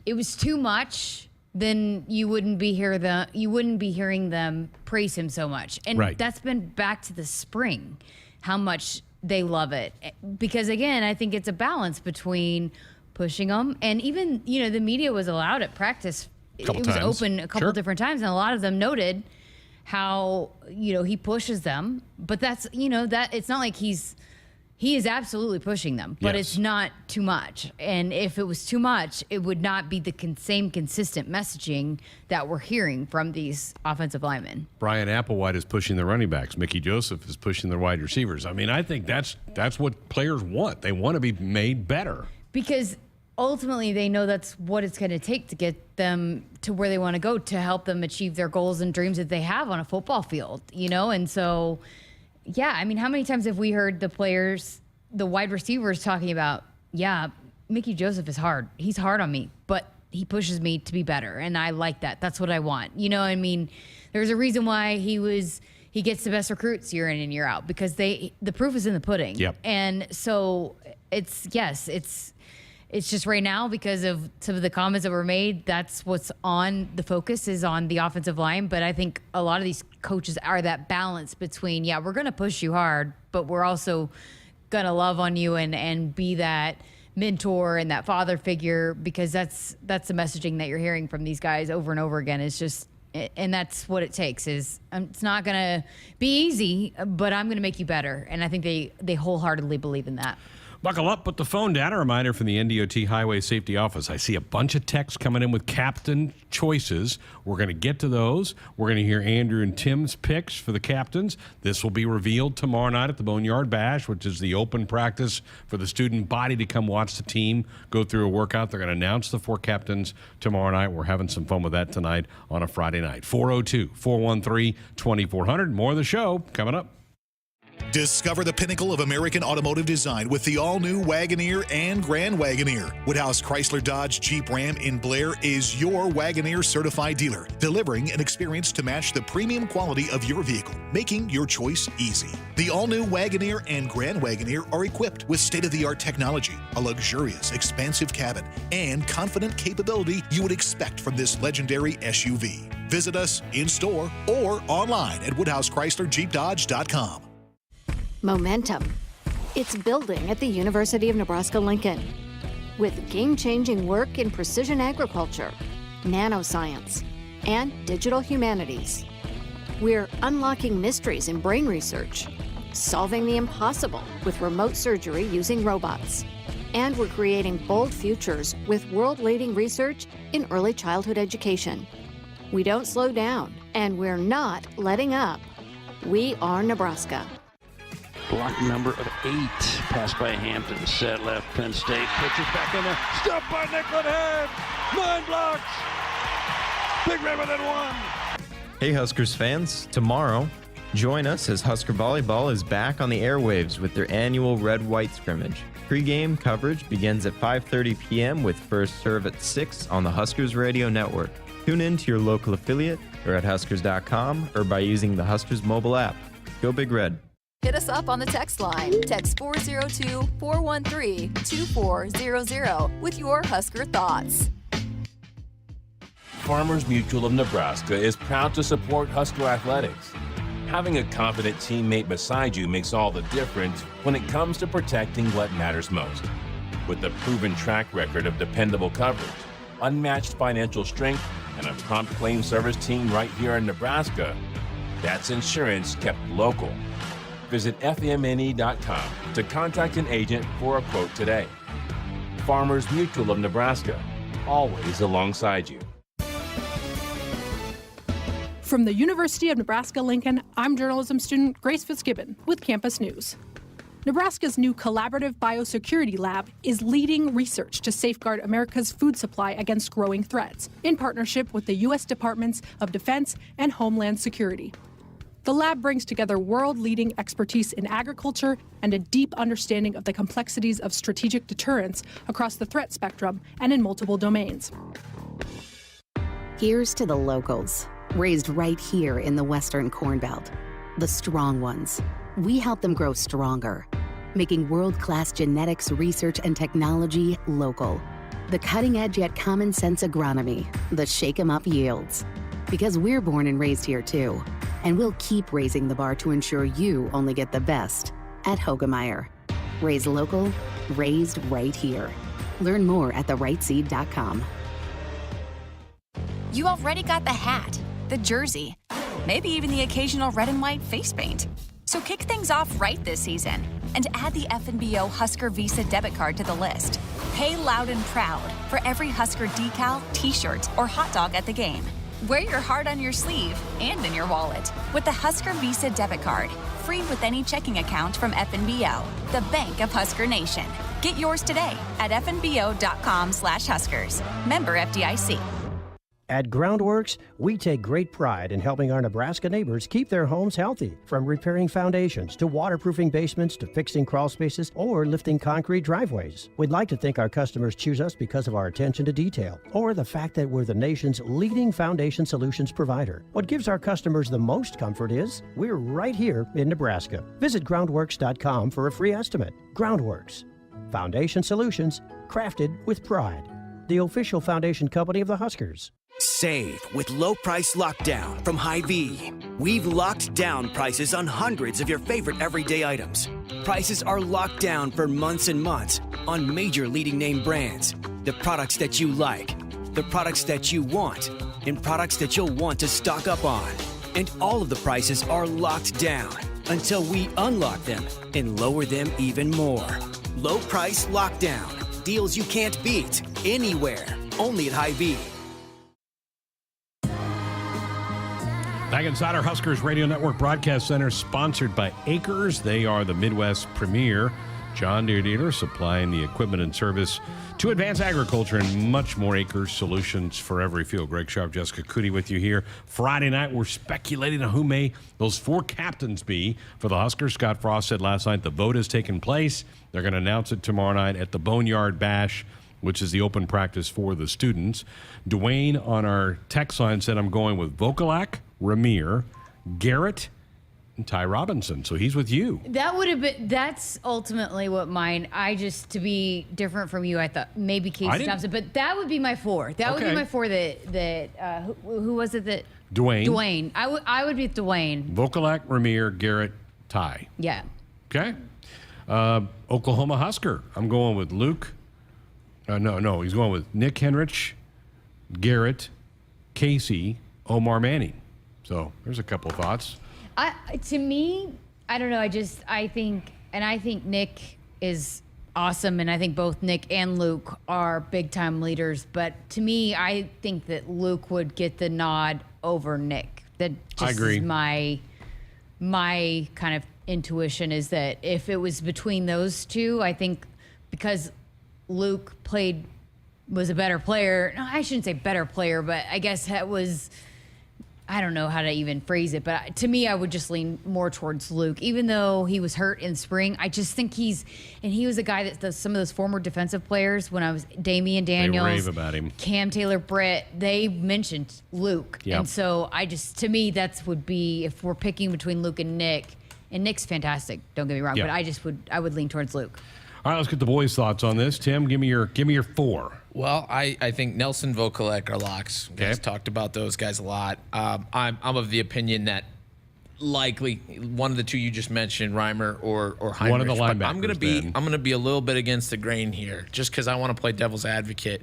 it was too much, then you wouldn't be hearing them praise him so much. And right. That's been back to the spring, how much they love it. Because again, I think it's a balance between pushing them, and even, the media was allowed at practice. It was open a couple different times, and a lot of them noted how, he pushes them. But that's, that it's not like he is absolutely pushing them, but it's not too much. And if it was too much, it would not be the same consistent messaging that we're hearing from these offensive linemen. Brian Applewhite is pushing the running backs. Mickey Joseph is pushing the wide receivers. I mean, I think that's what players want. They want to be made better. Because ultimately they know that's what it's going to take to get them to where they want to go, to help them achieve their goals and dreams that they have on a football field, And so... yeah, I mean, how many times have we heard the players, the wide receivers talking about, Mickey Joseph is hard. He's hard on me, but he pushes me to be better, and I like that. That's what I want. I mean, there's a reason why he gets the best recruits year in and year out, because the proof is in the pudding. Yep. And so it's just right now, because of some of the comments that were made, that's what's on the focus, is on the offensive line. But I think a lot of these coaches are that balance between, we're going to push you hard, but we're also going to love on you and be that mentor and that father figure, because that's the messaging that you're hearing from these guys over and over again. It's just, and that's what it takes, is it's not going to be easy, but I'm going to make you better. And I think they wholeheartedly believe in that. Buckle up, put the phone down. A reminder from the NDOT Highway Safety Office. I see a bunch of texts coming in with captain choices. We're going to get to those. We're going to hear Andrew and Tim's picks for the captains. This will be revealed tomorrow night at the Boneyard Bash, which is the open practice for the student body to come watch the team go through a workout. They're going to announce the 4 captains tomorrow night. We're having some fun with that tonight on a Friday night. 402-413-2400. More of the show coming up. Discover the pinnacle of American automotive design with the all-new Wagoneer and Grand Wagoneer. Woodhouse Chrysler Dodge Jeep Ram in Blair is your Wagoneer certified dealer, delivering an experience to match the premium quality of your vehicle, making your choice easy. The all-new Wagoneer and Grand Wagoneer are equipped with state-of-the-art technology, a luxurious, expansive cabin, and confident capability you would expect from this legendary SUV. Visit us in-store or online at WoodhouseChryslerJeepDodge.com. Momentum. It's building at the University of Nebraska-Lincoln. With game-changing work in precision agriculture, nanoscience, and digital humanities. We're unlocking mysteries in brain research, solving the impossible with remote surgery using robots. And we're creating bold futures with world-leading research in early childhood education. We don't slow down, and we're not letting up. We are Nebraska. Block number of 8. Pass by Hampton. Set left. Penn State. Pitches back in there. Stop by Nicklin. Head. 9 blocks. Big Red within 1. Hey Huskers fans. Tomorrow, join us as Husker Volleyball is back on the airwaves with their annual Red-White scrimmage. Pre-game coverage begins at 5:30 p.m. with first serve at 6 on the Huskers Radio Network. Tune in to your local affiliate or at Huskers.com or by using the Huskers mobile app. Go Big Red. Hit us up on the text line. Text 402-413-2400 with your Husker thoughts. Farmers Mutual of Nebraska is proud to support Husker athletics. Having a confident teammate beside you makes all the difference when it comes to protecting what matters most. With a proven track record of dependable coverage, unmatched financial strength, and a prompt claim service team right here in Nebraska, that's insurance kept local. Visit FMNE.com to contact an agent for a quote today. Farmers Mutual of Nebraska, always alongside you. From the University of Nebraska-Lincoln, I'm journalism student Grace Fitzgibbon with Campus News. Nebraska's new collaborative biosecurity lab is leading research to safeguard America's food supply against growing threats in partnership with the U.S. Departments of Defense and Homeland Security. The lab brings together world-leading expertise in agriculture and a deep understanding of the complexities of strategic deterrence across the threat spectrum and in multiple domains. Here's to the locals, raised right here in the Western Corn Belt. The strong ones. We help them grow stronger, making world-class genetics research and technology local. The cutting-edge yet common-sense agronomy, the shake-em-up yields. Because we're born and raised here too. And we'll keep raising the bar to ensure you only get the best at Hogemeyer. Raised local, raised right here. Learn more at therightseed.com. You already got the hat, the jersey, maybe even the occasional red and white face paint. So kick things off right this season and add the FNBO Husker Visa debit card to the list. Pay loud and proud for every Husker decal, t-shirt, or hot dog at the game. Wear your heart on your sleeve and in your wallet with the Husker Visa debit card, free with any checking account from FNBO, the bank of Husker Nation. Get yours today at fnbo.com/Huskers. Member FDIC. At Groundworks, we take great pride in helping our Nebraska neighbors keep their homes healthy. From repairing foundations to waterproofing basements to fixing crawl spaces or lifting concrete driveways. We'd like to think our customers choose us because of our attention to detail or the fact that we're the nation's leading foundation solutions provider. What gives our customers the most comfort is we're right here in Nebraska. Visit groundworks.com for a free estimate. Groundworks. Foundation solutions crafted with pride. The official foundation company of the Huskers. Save with low price lockdown from Hy-Vee. We've locked down prices on hundreds of your favorite everyday items. Prices are locked down for months and months on major leading name brands. The products that you like, the products that you want, and products that you'll want to stock up on. And all of the prices are locked down until we unlock them and lower them even more. Low price lockdown. Deals you can't beat anywhere. Only at Hy-Vee. Back inside our Huskers Radio Network Broadcast Center, sponsored by Acres. They are the Midwest premier John Deere dealer, supplying the equipment and service to advance agriculture and much more. Acres, solutions for every field. Greg Sharpe, Jessica Coody with you here. Friday night, we're speculating on who may those 4 captains be for the Huskers. Scott Frost said last night the vote has taken place. They're going to announce it tomorrow night at the Boneyard Bash, which is the open practice for the students. Dwayne on our text line said, I'm going with Vokalak, Ramir, Garrett, and Ty Robinson. So he's with you. That's ultimately what mine, to be different from you, I thought maybe Casey Thompson, but that would be my 4. That would be my 4 who was it that? Dwayne. I would be Dwayne. Vokalak, Ramir, Garrett, Ty. Yeah. Okay. Oklahoma Husker. I'm going with Luke. No, he's going with Nick Henrich, Garrett, Casey, Omar Manning. So there's a couple thoughts. To me, I don't know. I think Nick is awesome, and I think both Nick and Luke are big-time leaders. But to me, I think that Luke would get the nod over Nick. That just I agree. Is my kind of intuition is that if it was between those two, I think because Luke was a better player. No, I shouldn't say better player, but I guess that was, I don't know how to even phrase it, but to me, I would just lean more towards Luke. Even though he was hurt in spring, I just think he was a guy that some of those former defensive players, when I was Damian Daniels, they rave about him. Cam Taylor-Britt, they mentioned Luke. Yep. And so to me, would be, if we're picking between Luke and Nick's fantastic, don't get me wrong, Yep. but I would lean towards Luke. All right, let's get the boys' thoughts on this. Tim, give me your 4. Well, I think Nelson, Vokalek are locks. We guys talked about those guys a lot. I'm of the opinion that likely one of the two you just mentioned, Reimer or Heinrich. One of the linebackers. I'm gonna be a little bit against the grain here, just because I want to play devil's advocate.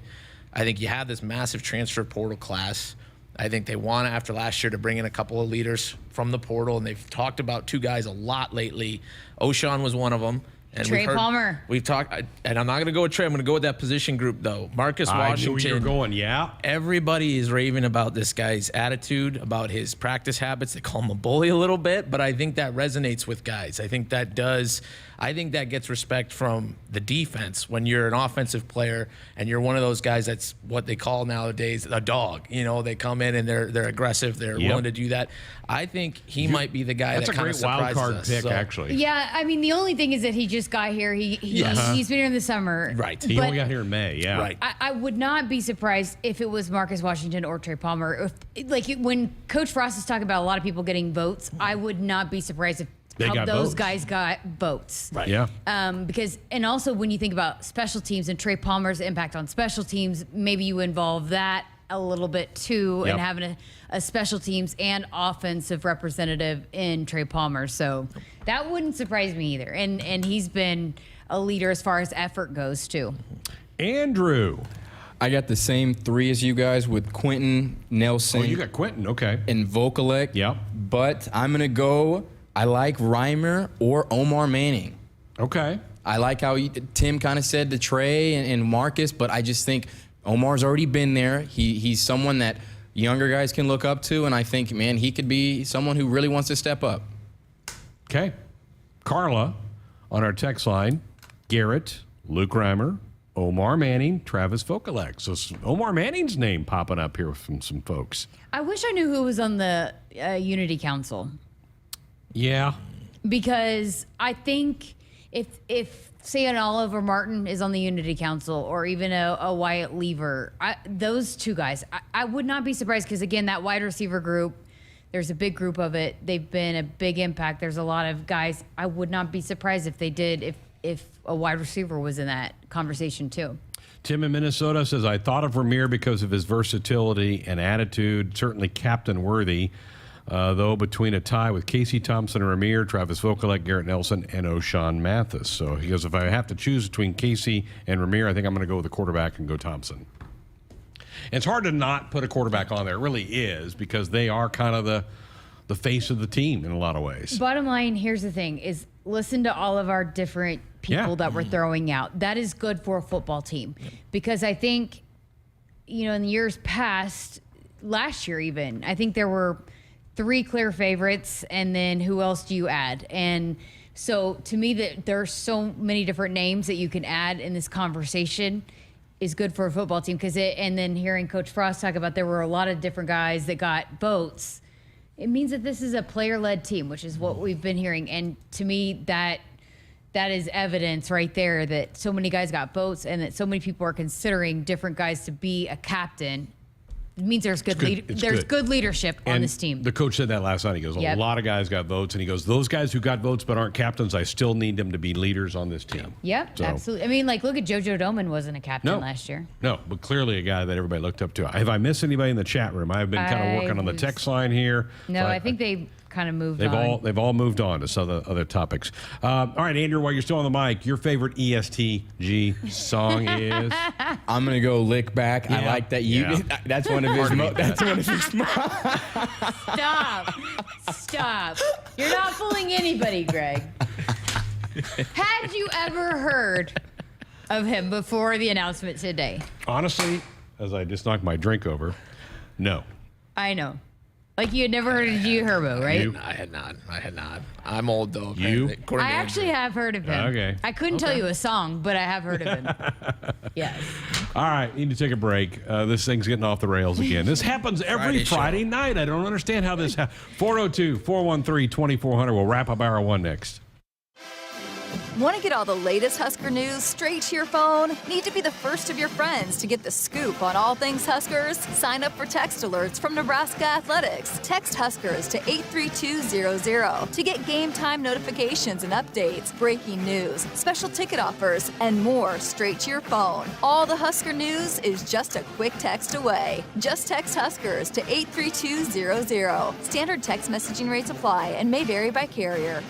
I think you have this massive transfer portal class. I think they want, after last year, to bring in a couple of leaders from the portal, and they've talked about 2 guys a lot lately. O'Shawn was one of them. And Trey Palmer. We've talked, and I'm not going to go with Trey. I'm going to go with that position group, though. Marcus Washington. I knew you were going, yeah. Everybody is raving about this guy's attitude, about his practice habits. They call him a bully a little bit, but I think that resonates with guys. I think that gets respect from the defense when you're an offensive player and you're one of those guys that's what they call nowadays a dog. You know, they come in and they're aggressive. They're willing to do that. I think he might be the guy that kind of surprises us. That's a great wild card pick, actually. Yeah, I mean, the only thing is that he just got here. He's been here in the summer. Right. He only got here in May, yeah. Right. I would not be surprised if it was Marcus Washington or Trey Palmer. When Coach Frost is talking about a lot of people getting votes, I would not be surprised if those guys got votes. Right. Yeah. Because, and also when you think about special teams and Trey Palmer's impact on special teams, maybe you involve that a little bit too, and having a special teams and offensive representative in Trey Palmer. So that wouldn't surprise me either. And he's been a leader as far as effort goes too. Andrew. I got the same 3 as you guys with Quentin, Nelson. Oh, you got Quentin, okay. And Vokalek. Yeah. But I'm going to go, I like Reimer or Omar Manning. Okay. I like how Tim kind of said to Trey and Marcus, but I just think Omar's already been there. He's someone that younger guys can look up to, and I think, man, he could be someone who really wants to step up. Okay. Carla on our text line, Garrett, Luke Reimer, Omar Manning, Travis Vokalek. So Omar Manning's name popping up here from some folks. I wish I knew who was on the Unity Council. Yeah. Because I think if say an Oliver Martin is on the Unity Council, or even a Wyatt Lever, those 2 guys, I would not be surprised, because again, that wide receiver group, there's a big group of it. They've been a big impact. There's a lot of guys. I would not be surprised if they did, if a wide receiver was in that conversation too. Tim in Minnesota says, I thought of Ramir because of his versatility and attitude, certainly captain worthy. Though between a tie with Casey Thompson and Ramir, Travis Vokalek, Garrett Nelson, and O'Shawn Mathis. So he goes, if I have to choose between Casey and Ramir, I think I'm going to go with the quarterback and go Thompson. And it's hard to not put a quarterback on there. It really is, because they are kind of the face of the team in a lot of ways. Bottom line, here's the thing, is listen to all of our different people that we're throwing out. That is good for a football team because I think, in the years past, last year even, I think there were 3 clear favorites, and then who else do you add? And so to me, that there are so many different names that you can add in this conversation is good for a football team and then hearing Coach Frost talk about there were a lot of different guys that got votes. It means that this is a player-led team, which is what we've been hearing. And to me, that is evidence right there that so many guys got votes and that so many people are considering different guys to be a captain. It means there's good leadership on this team. The coach said that last night. He goes, a lot of guys got votes. And he goes, those guys who got votes but aren't captains, I still need them to be leaders on this team. Yep, absolutely. I mean, look at JoJo Doman wasn't a captain last year. No, but clearly a guy that everybody looked up to. Have I missed anybody in the chat room? I've been kind of working on the text line here. No, I think they kind of moved on. They've all moved on to some other topics. All right, Andrew, while you're still on the mic, your favorite ESTG song is? I'm gonna go Lick Back. I like that that's one of his. Stop! You're not fooling anybody, Greg. Had you ever heard of him before the announcement today? Honestly, as I just knocked my drink over, no. I know. Like you had never heard of G Herbo, right? I had not. I'm old though. I actually have heard of him. Okay. I couldn't tell you a song, but I have heard of him. Yes. All right, need to take a break. This thing's getting off the rails again. This happens every Friday night. I don't understand how this happens. 402-413-2400. We'll wrap up hour 1 next. Want to get all the latest Husker news straight to your phone? Need to be the first of your friends to get the scoop on all things Huskers? Sign up for text alerts from Nebraska Athletics. Text Huskers to 83200 to get game time notifications and updates, breaking news, special ticket offers, and more straight to your phone. All the Husker news is just a quick text away. Just text Huskers to 83200. Standard text messaging rates apply and may vary by carrier.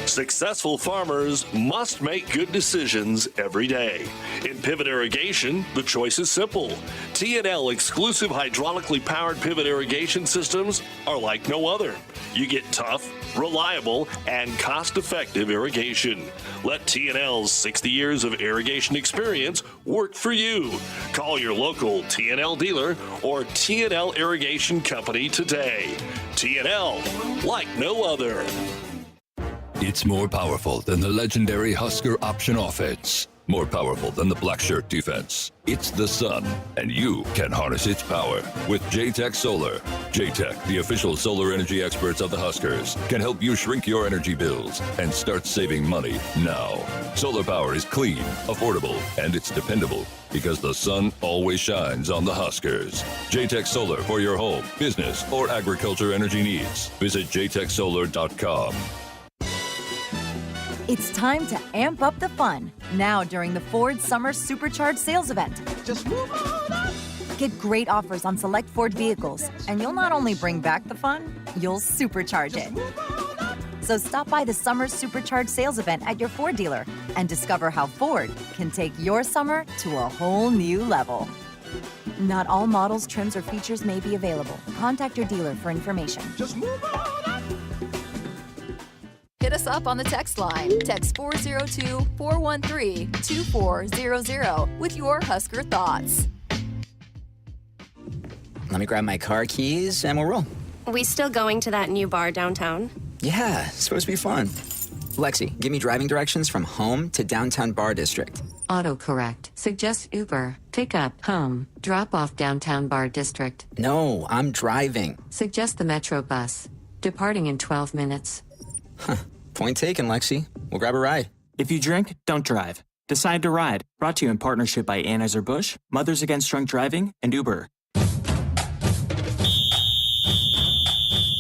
Successful farmers must make good decisions every day. In pivot irrigation, the choice is simple. T&L exclusive hydraulically powered pivot irrigation systems are like no other. You get tough, reliable, and cost-effective irrigation. Let T&L's 60 years of irrigation experience work for you. Call your local T&L dealer or T&L Irrigation Company today. T&L, like no other. It's more powerful than the legendary Husker option offense. More powerful than the black shirt defense. It's the sun, and you can harness its power with JTech Solar. JTech, the official solar energy experts of the Huskers, can help you shrink your energy bills and start saving money now. Solar power is clean, affordable, and it's dependable because the sun always shines on the Huskers. JTech Solar for your home, business, or agriculture energy needs. Visit jtechsolar.com. It's time to amp up the fun now during the Ford Summer Supercharged Sales Event. Just move on up. Get great offers on select Ford vehicles, and you'll not only bring back the fun, you'll supercharge it. So stop by the Summer Supercharged Sales Event at your Ford dealer and discover how Ford can take your summer to a whole new level. Not all models, trims, or features may be available. Contact your dealer for information. Just move on up. Hit us up on the text line. Text 402-413-2400 with your Husker thoughts. Let me grab my car keys and we'll roll. Are we still going to that new bar downtown? Yeah, it's supposed to be fun. Lexi, give me driving directions from home to downtown bar district. Autocorrect. Suggest Uber. Pick up. Home. Drop off downtown bar district. No, I'm driving. Suggest the Metro bus. Departing in 12 minutes. Huh. Point taken, Lexi. We'll grab a ride. If you drink, don't drive. Decide to ride. Brought to you in partnership by Anheuser-Busch, Mothers Against Drunk Driving, and Uber.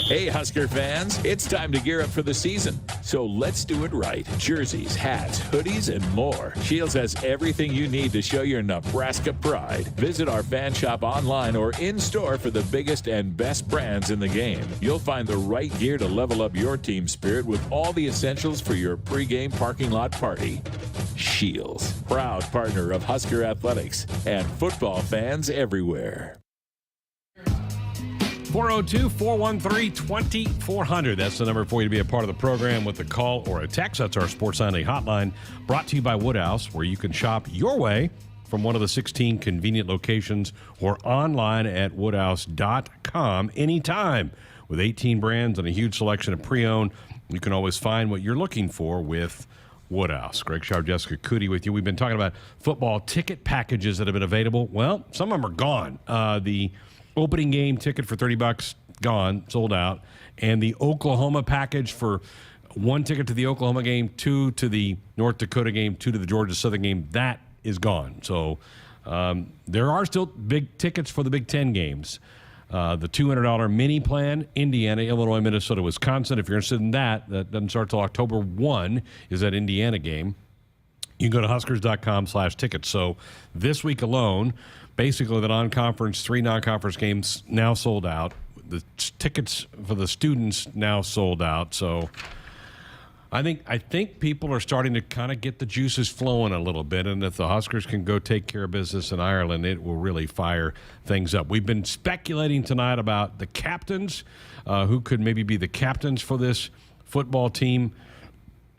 Hey, Husker fans, it's time to gear up for the season. So let's do it right. Jerseys, hats, hoodies, and more. Shields has everything you need to show your Nebraska pride. Visit our fan shop online or in-store for the biggest and best brands in the game. You'll find the right gear to level up your team spirit with all the essentials for your pregame parking lot party. Shields, proud partner of Husker Athletics and football fans everywhere. 402-413-2400. That's the number for you to be a part of the program with a call or a text. That's our Sports Nightly hotline, brought to you by Woodhouse, where you can shop your way from one of the 16 convenient locations or online at woodhouse.com anytime. With 18 brands and a huge selection of pre-owned, you can always find what you're looking for with Woodhouse. Greg Sharpe, Jessica Coody with you. We've been talking about football ticket packages that have been available. Well, some of them are gone. The opening game ticket for $30, gone, sold out. And the Oklahoma package for 1 ticket to the Oklahoma game, 2 to the North Dakota game, 2 to the Georgia Southern game, that is gone. So there are still big tickets for the Big Ten games. The $200 mini plan, Indiana, Illinois, Minnesota, Wisconsin. If you're interested in that, that doesn't start till October 1, is that Indiana game. You can go to huskers.com/tickets. So this week alone, basically the non-conference, 3 non-conference games now sold out. The tickets for the students now sold out. So I think people are starting to kind of get the juices flowing a little bit, and if the Huskers can go take care of business in Ireland, it will really fire things up. We've been speculating tonight about the captains, who could maybe be the captains for this football team.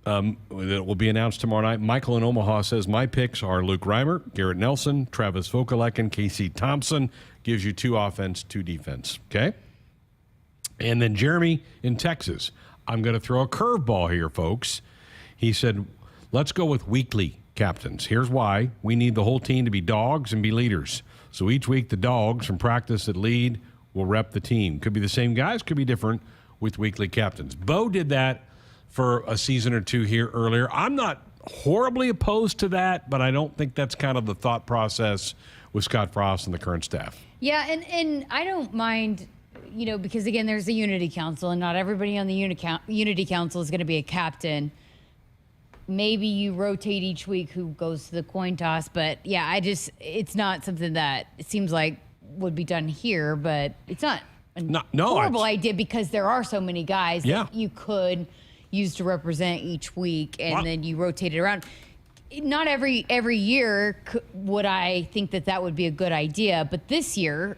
That will be announced tomorrow night. Michael in Omaha says, my picks are Luke Reimer, Garrett Nelson, Travis Vokalek, and Casey Thompson. Gives you 2 offense, 2 defense. Okay? And then Jeremy in Texas. I'm going to throw a curveball here, folks. He said, let's go with weekly captains. Here's why. We need the whole team to be dogs and be leaders. So each week, the dogs from practice that lead will rep the team. Could be the same guys, could be different with weekly captains. Bo did that for a season or 2 here earlier. I'm not horribly opposed to that, but I don't think that's kind of the thought process with Scott Frost and the current staff. Yeah, and I don't mind, because again, there's the Unity Council, and not everybody on the Unity Council is going to be a captain. Maybe you rotate each week who goes to the coin toss, but yeah, it's not something that it seems like would be done here, but it's not a horrible idea because there are so many guys that you could use to represent each week, and then you rotate it around. Not every year would I think that would be a good idea, but this year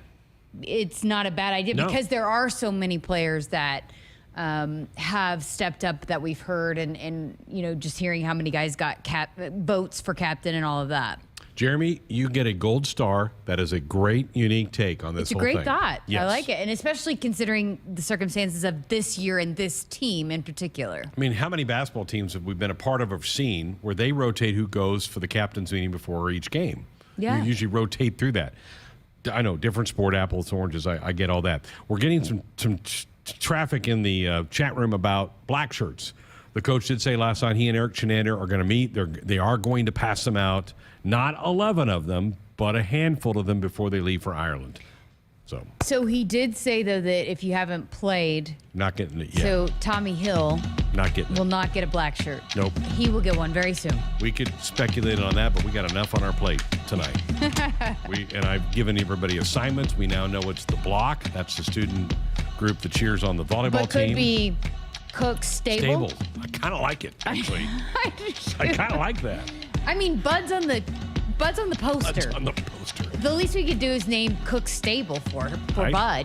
it's not a bad idea because there are so many players that have stepped up that we've heard, and just hearing how many guys got votes for captain and all of that. Jeremy, you get a gold star. That is a great, unique take on this whole thing. It's a great thought. Yes. I like it, and especially considering the circumstances of this year and this team in particular. I mean, how many basketball teams have we been a part of or seen where they rotate who goes for the captain's meeting before each game? Yeah. You usually rotate through that. I know, different sport, apples, oranges. I get all that. We're getting some traffic in the chat room about black shirts. The coach did say last night he and Eric Chenander are going to meet. They are going to pass them out. Not 11 of them, but a handful of them before they leave for Ireland. So he did say, though, that if you haven't played, not getting it yet. So Tommy Hill will not get a black shirt. Nope. He will get one very soon. We could speculate on that, but we got enough on our plate tonight. And I've given everybody assignments. We now know it's the block. That's the student group that cheers on the volleyball but could team. Be Cook Stable. I kind of like it, actually. I kind of like that. I mean, Bud's on the poster. Bud's on the poster. The least we could do is name Cook Stable for Bud, I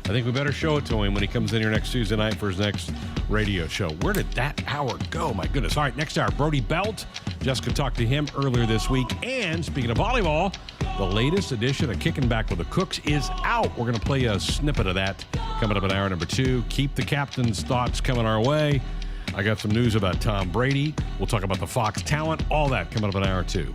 think we better show it to him when he comes in here next Tuesday night for his next radio show. Where did that hour go? My goodness. All right, next hour, Brodie Bell. Jessica talked to him earlier this week. And speaking of volleyball, the latest edition of Kicking Back with the Cooks is out. We're going to play a snippet of that coming up in hour number 2. Keep the captain's thoughts coming our way. I got some news about Tom Brady. We'll talk about the Fox talent. All that coming up in hour 2.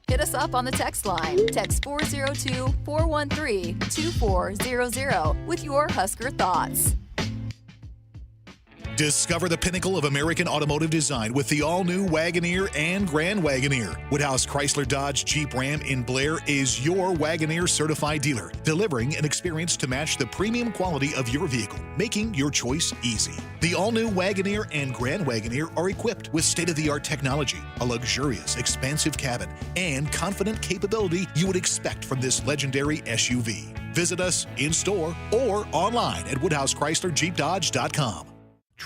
Hit us up on the text line. Text 402-413-2400 with your Husker thoughts. Discover the pinnacle of American automotive design with the all-new Wagoneer and Grand Wagoneer. Woodhouse Chrysler Dodge Jeep Ram in Blair is your Wagoneer certified dealer, delivering an experience to match the premium quality of your vehicle, making your choice easy. The all-new Wagoneer and Grand Wagoneer are equipped with state-of-the-art technology, a luxurious, expansive cabin, and confident capability you would expect from this legendary SUV. Visit us in-store or online at WoodhouseChryslerJeepDodge.com.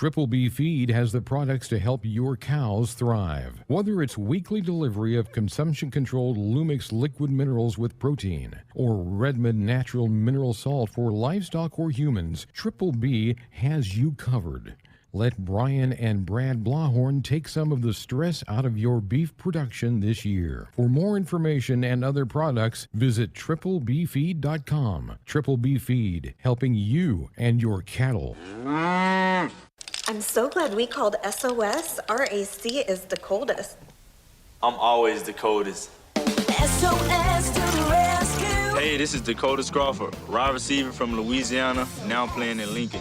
Triple B Feed has the products to help your cows thrive. Whether it's weekly delivery of consumption-controlled Lumix liquid minerals with protein or Redmond natural mineral salt for livestock or humans, Triple B has you covered. Let Brian and Brad Blahorn take some of the stress out of your beef production this year. For more information and other products, visit triplebfeed.com. Triple B Feed, helping you and your cattle. I'm so glad we called SOS. RAC is the coldest. I'm always the coldest. SOS to the rescue. Hey, this is Dakota Crawford, wide receiver from Louisiana, now playing in Lincoln.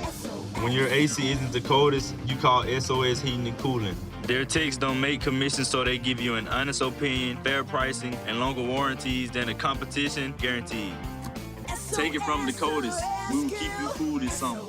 When your AC isn't the coldest, you call SOS Heating and Cooling. Their techs don't make commissions, so they give you an honest opinion, fair pricing, and longer warranties than the competition guaranteed. Take it from the coldest. We will keep you cool this summer.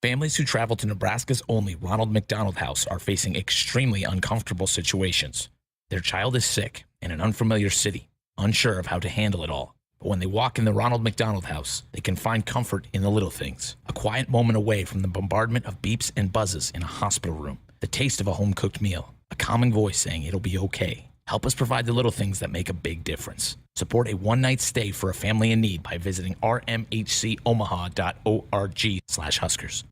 Families who travel to Nebraska's only Ronald McDonald House are facing extremely uncomfortable situations. Their child is sick in an unfamiliar city, unsure of how to handle it all. But when they walk in the Ronald McDonald House, they can find comfort in the little things. A quiet moment away from the bombardment of beeps and buzzes in a hospital room. The taste of a home-cooked meal. A calming voice saying it'll be okay. Help us provide the little things that make a big difference. Support a one-night stay for a family in need by visiting rmhcomaha.org/Huskers.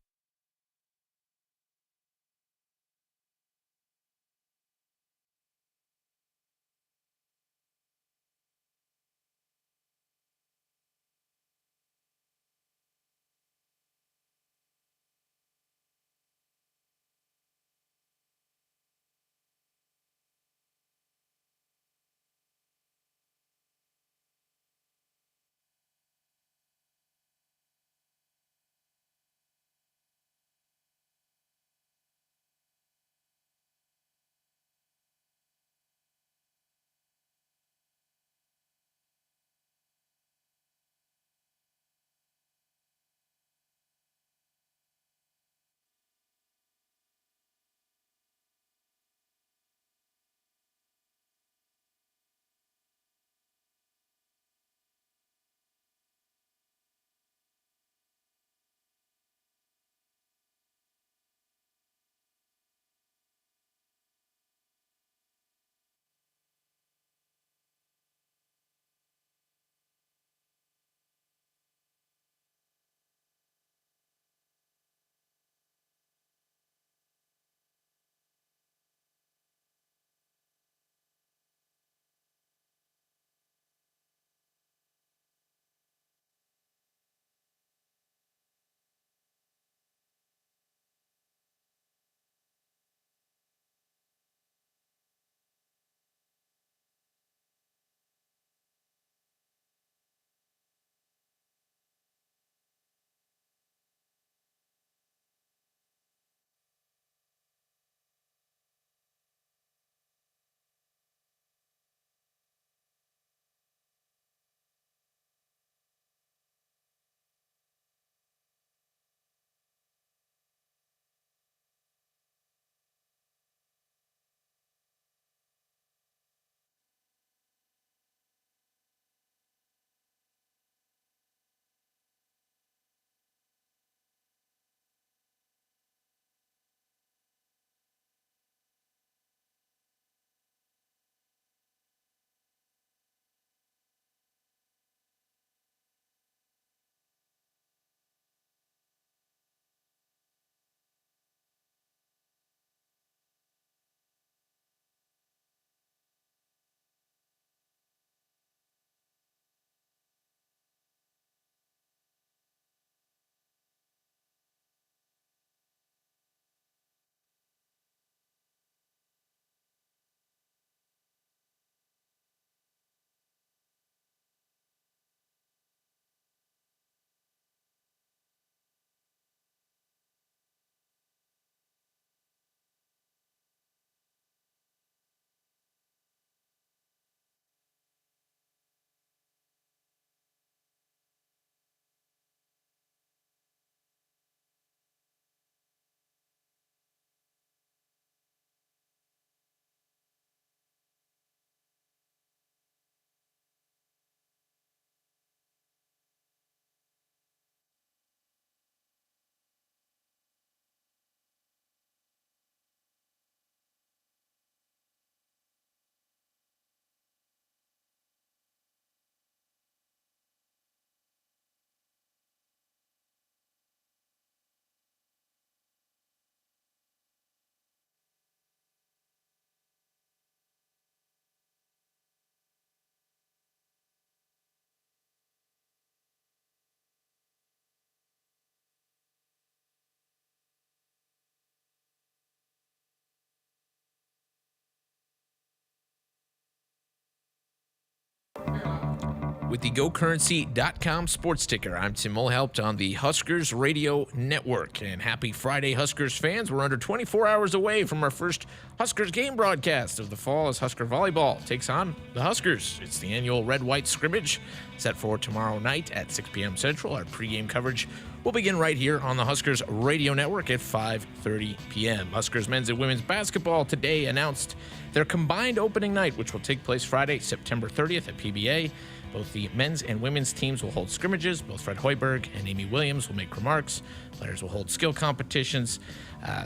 with the GoCurrency.com sports ticker. I'm Tim Mulhelpt on the Huskers Radio Network. And happy Friday, Huskers fans. We're under 24 hours away from our first Huskers game broadcast of the fall as Husker Volleyball takes on the Huskers. It's the annual red-white scrimmage set for tomorrow night at 6 p.m. Central. Our pregame coverage will begin right here on the Huskers Radio Network at 5:30 p.m. Huskers men's and women's basketball today announced their combined opening night, which will take place Friday, September 30th at PBA. Both the men's and women's teams will hold scrimmages. Both Fred Hoiberg and Amy Williams will make remarks. Players will hold skill competitions.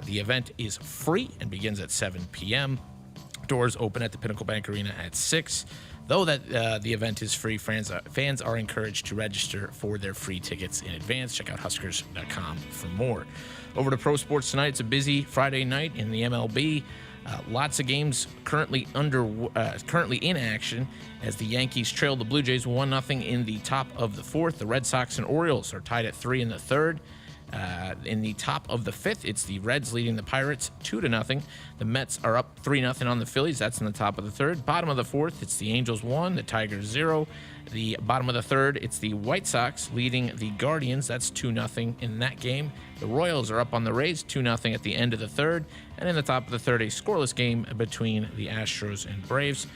The event is free and begins at 7 p.m. Doors open at the Pinnacle Bank Arena at 6. Though that the event is free, fans are encouraged to register for their free tickets in advance. Check out Huskers.com for more. Over to pro sports tonight. It's a busy Friday night in the MLB. Lots of games currently in action as the Yankees trail the Blue Jays 1-0 in the top of the fourth. The Red Sox and Orioles are tied at 3 in the third. In the top of the fifth, it's the Reds leading the Pirates 2-0. The Mets are up 3-0 on the Phillies. That's in the top of the third. Bottom of the fourth, it's the Angels 1, the Tigers 0. The bottom of the third, it's the White Sox leading the Guardians. That's 2-0 in that game. The Royals are up on the Rays 2-0 at the end of the third. And in the top of the third, a scoreless game between the Astros and Braves.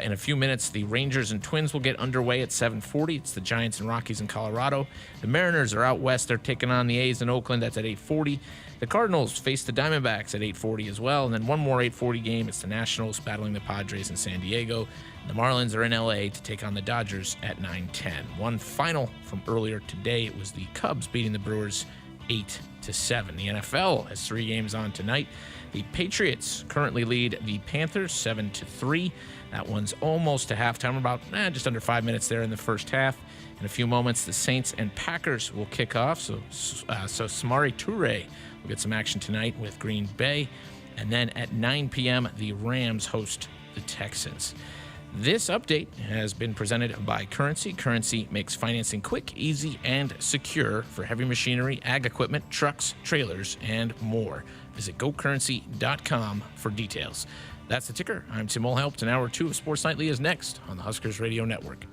In a few minutes, the Rangers and Twins will get underway at 7:40. It's the Giants and Rockies in Colorado. The Mariners are out west. They're taking on the A's in Oakland. That's at 8:40. The Cardinals face the Diamondbacks at 8:40 as well. And then one more 8:40 game. It's the Nationals battling the Padres in San Diego. The Marlins are in L.A. to take on the Dodgers at 9:10. One final from earlier today. It was the Cubs beating the Brewers 8-7. The NFL has 3 games on tonight. The Patriots currently lead the Panthers 7-3. That one's almost to halftime, about just under 5 minutes there in the first half. In a few moments, the Saints and Packers will kick off. So Samori Toure will get some action tonight with Green Bay. And then at 9 p.m., the Rams host the Texans. This update has been presented by Currency. Currency makes financing quick, easy, and secure for heavy machinery, ag equipment, trucks, trailers, and more. Visit GoCurrency.com for details. That's the ticker. I'm Tim Mulhelpt, and Hour 2 of Sports Nightly is next on the Huskers Radio Network.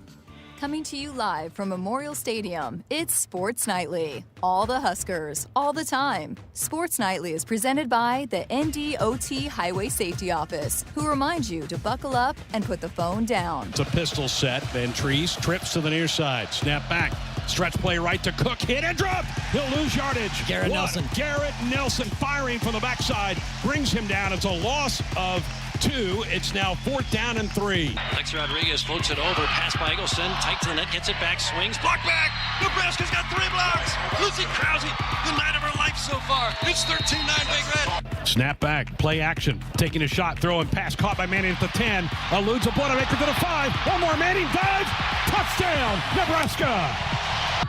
Coming to you live from Memorial Stadium, it's Sports Nightly. All the Huskers, all the time. Sports Nightly is presented by the NDOT Highway Safety Office, who reminds you to buckle up and put the phone down. It's a pistol set. Van Treese trips to the near side. Snap back. Stretch play right to Cook. Hit and drop. He'll lose yardage. Garrett Nelson firing from the backside. Brings him down. It's a loss of 2. It's now 4th down and 3. Alex Rodriguez floats it over. Pass by Eggleston. Tight to the net. Gets it back. Swings. Block back. Nebraska's got 3 blocks. Lucy Krause. The night of her life so far. It's 13-9 Big Red. Snap back. Play action. Taking a shot. Throwing pass. Caught by Manning at the 10. Eludes a Boilermaker to the 5. One more. Manning dives. Touchdown. Nebraska.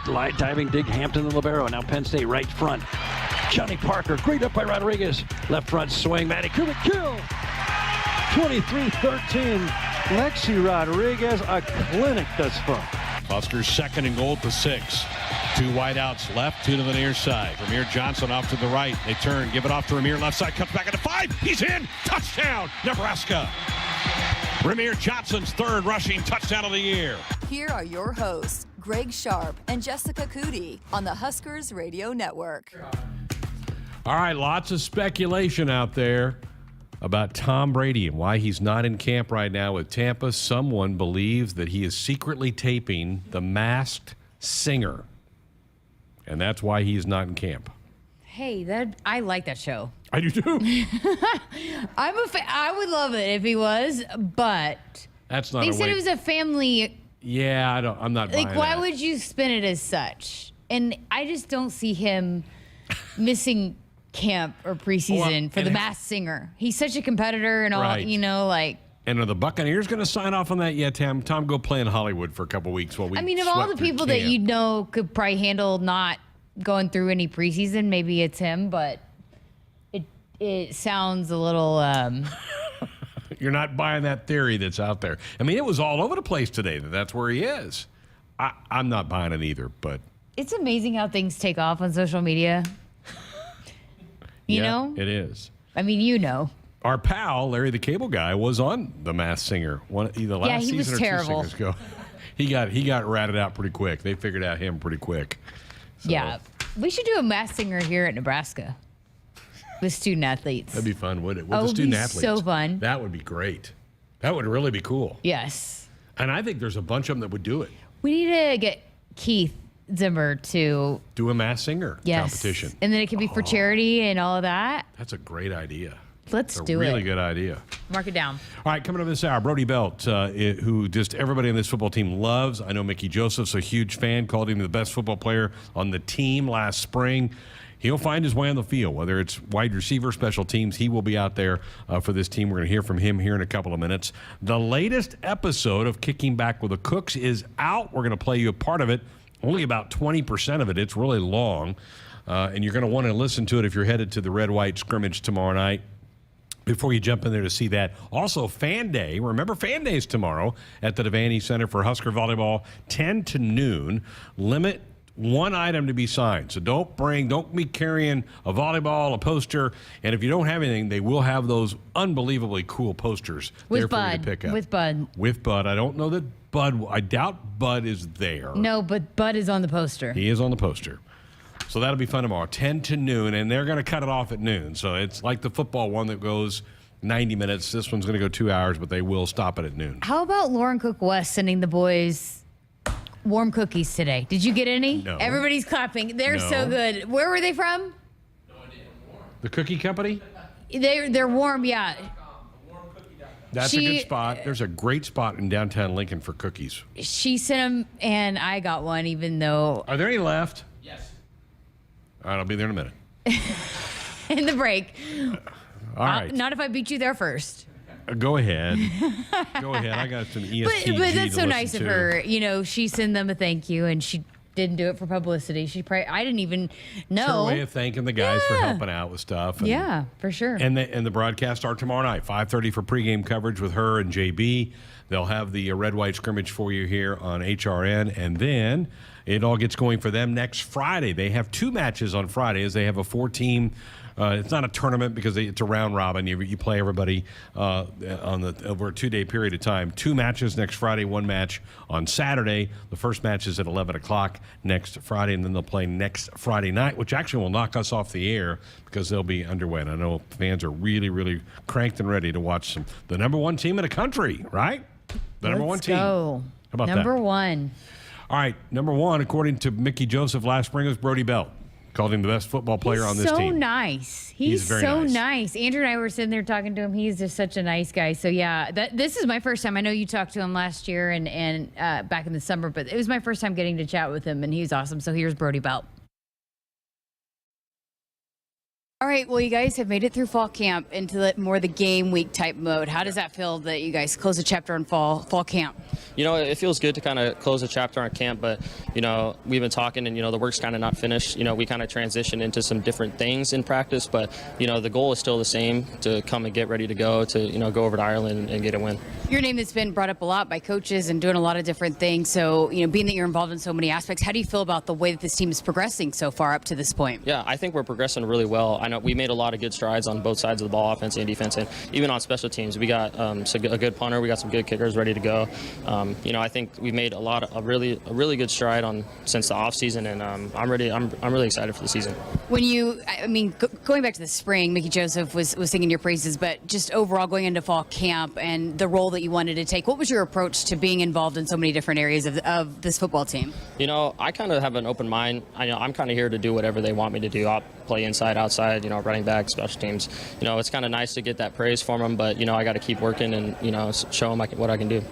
Light diving, dig Hampton and Libero. Now Penn State right front. Johnny Parker, great up by Rodriguez. Left front swing, Matty Kubik, kill! 23-13. Lexi Rodriguez, a clinic thus far. Huskers 2nd and goal to 6. 2 wideouts left, 2 to the near side. Ramir Johnson off to the right. They turn, give it off to Ramir, left side, cuts back at the 5. He's in! Touchdown, Nebraska! Ramir Johnson's 3rd rushing touchdown of the year. Here are your hosts, Greg Sharpe and Jessica Coody on the Huskers Radio Network. All right, lots of speculation out there about Tom Brady and why he's not in camp right now with Tampa. Someone believes that he is secretly taping The Masked Singer, and that's why he is not in camp. Hey, I like that show. I do too. I'm a fan. I would love it if he was, but that's not. They said it was a family. Yeah, I'm not buying why that. would you spin it as such? And I just don't see him missing camp or preseason for The Masked Singer. He's such a competitor and all, right. And are the Buccaneers going to sign off on that yet, Tom? Tom, go play in Hollywood for a couple weeks while we. I mean, of all the people that you know could probably handle not going through any preseason, maybe it's him. But it sounds a little. You're not buying that theory that's out there. I mean, it was all over the place today that's where he is. I'm not buying it either, but. It's amazing how things take off on social media. You know? It is. I mean, you know. Our pal, Larry the Cable Guy, was on The Masked Singer. The last he was season or terrible. 2 seasons ago. he got ratted out pretty quick. They figured out him pretty quick. So. Yeah. We should do a mass singer here at Nebraska with student athletes. That'd be fun, wouldn't it? With the student be athletes. So fun. That would be great. That would really be cool. Yes. And I think there's a bunch of them that would do it. We need to get Keith Zimmer to do a mass singer competition. And then it can be for charity and all of that. That's a great idea. Let's do it. Really good idea. Mark it down. All right, coming up this hour, Brodie Bell, who just everybody on this football team loves. I know Mickey Joseph's a huge fan, called him the best football player on the team last spring. He'll find his way on the field, whether it's wide receiver, special teams. He will be out there for this team. We're going to hear from him here in a couple of minutes. The latest episode of Kicking Back with the Cooks is out. We're going to play you a part of it, only about 20% of it. It's really long, and you're going to want to listen to it if you're headed to the red-white scrimmage tomorrow night. Before you jump in there to see that. Also, Fan Day. Remember, Fan Day is tomorrow at the Devaney Center for Husker Volleyball, 10 to noon. Limit one item to be signed. So don't be carrying a volleyball, a poster, and if you don't have anything, they will have those unbelievably cool posters there for you to pick up. With Bud. With Bud. I don't know that Bud, I doubt Bud is there. No, but Bud is on the poster. He is on the poster. So that'll be fun tomorrow, 10 to noon, and they're going to cut it off at noon. So it's like the football one that goes 90 minutes. This one's going to go 2 hours, but they will stop it at noon. How about Lauren Cook West sending the boys warm cookies today? Did you get any? No. Everybody's clapping. They're No. so good. Where were they from? The cookie company? They're warm, yeah. That's a good spot. There's a great spot in downtown Lincoln for cookies. She sent them, and I got one, even though... Are there any left? Yes. All right, I'll be there in a minute. in the break. All right. Not if I beat you there first. Go ahead. Go ahead. I got some ESTG But that's so to nice listen of to. her. You know, she sent them a thank you, and she didn't do it for publicity. I didn't even know. It's her way of thanking the guys for helping out with stuff. And, Yeah, for sure. And the broadcasts are tomorrow night, 5:30 for pregame coverage with her and JB. They'll have the red-white scrimmage for you here on HRN, and then it all gets going for them next Friday. They have 2 matches on Friday as they have a 4-team. It's not a tournament because it's a round robin. You play everybody over a 2-day period of time. 2 matches next Friday, 1 match on Saturday. The first match is at 11 o'clock next Friday, and then they'll play next Friday night, which actually will knock us off the air because they'll be underway. And I know fans are really, really cranked and ready to watch the number 1 team in the country, right? The number 1 team. Go. How about Number that? 1. All right, number 1, according to Mickey Joseph last spring, was Brodie Bell. Called him the best football player on this team. So nice. He's very so nice. nice. Andrew and I were sitting there talking to him. He's just such a nice guy. So yeah, this is my first time. I know you talked to him last year and back in the summer, but it was my first time getting to chat with him, and he's awesome. So here's Brodie Bell. All right, well, you guys have made it through fall camp into more the game week type mode. How does that feel that you guys close a chapter on fall camp? You know, it feels good to kind of close a chapter on camp, but, you know, we've been talking and, you know, the work's kind of not finished. You know, we kind of transition into some different things in practice, but, you know, the goal is still the same, to come and get ready to go, to, you know, go over to Ireland and get a win. Your name has been brought up a lot by coaches and doing a lot of different things. So, you know, being that you're involved in so many aspects, how do you feel about the way that this team is progressing so far up to this point? Yeah, I think we're progressing really well. I know we made a lot of good strides on both sides of the ball, offense and defense, and even on special teams. We got a good punter, we got some good kickers ready to go. You know, I think we made a really good stride since the off season, and I'm really excited for the season. When going back to the spring, Mickey Joseph was singing your praises, but just overall going into fall camp and the role that you wanted to take, what was your approach to being involved in so many different areas of this football team? You know, I kind of have an open mind. I'm kind of here to do whatever they want me to do. I'll play inside, outside, you know, running back, special teams. You know, it's kind of nice to get that praise from them, but, you know, I got to keep working and, you know, show them what I can do.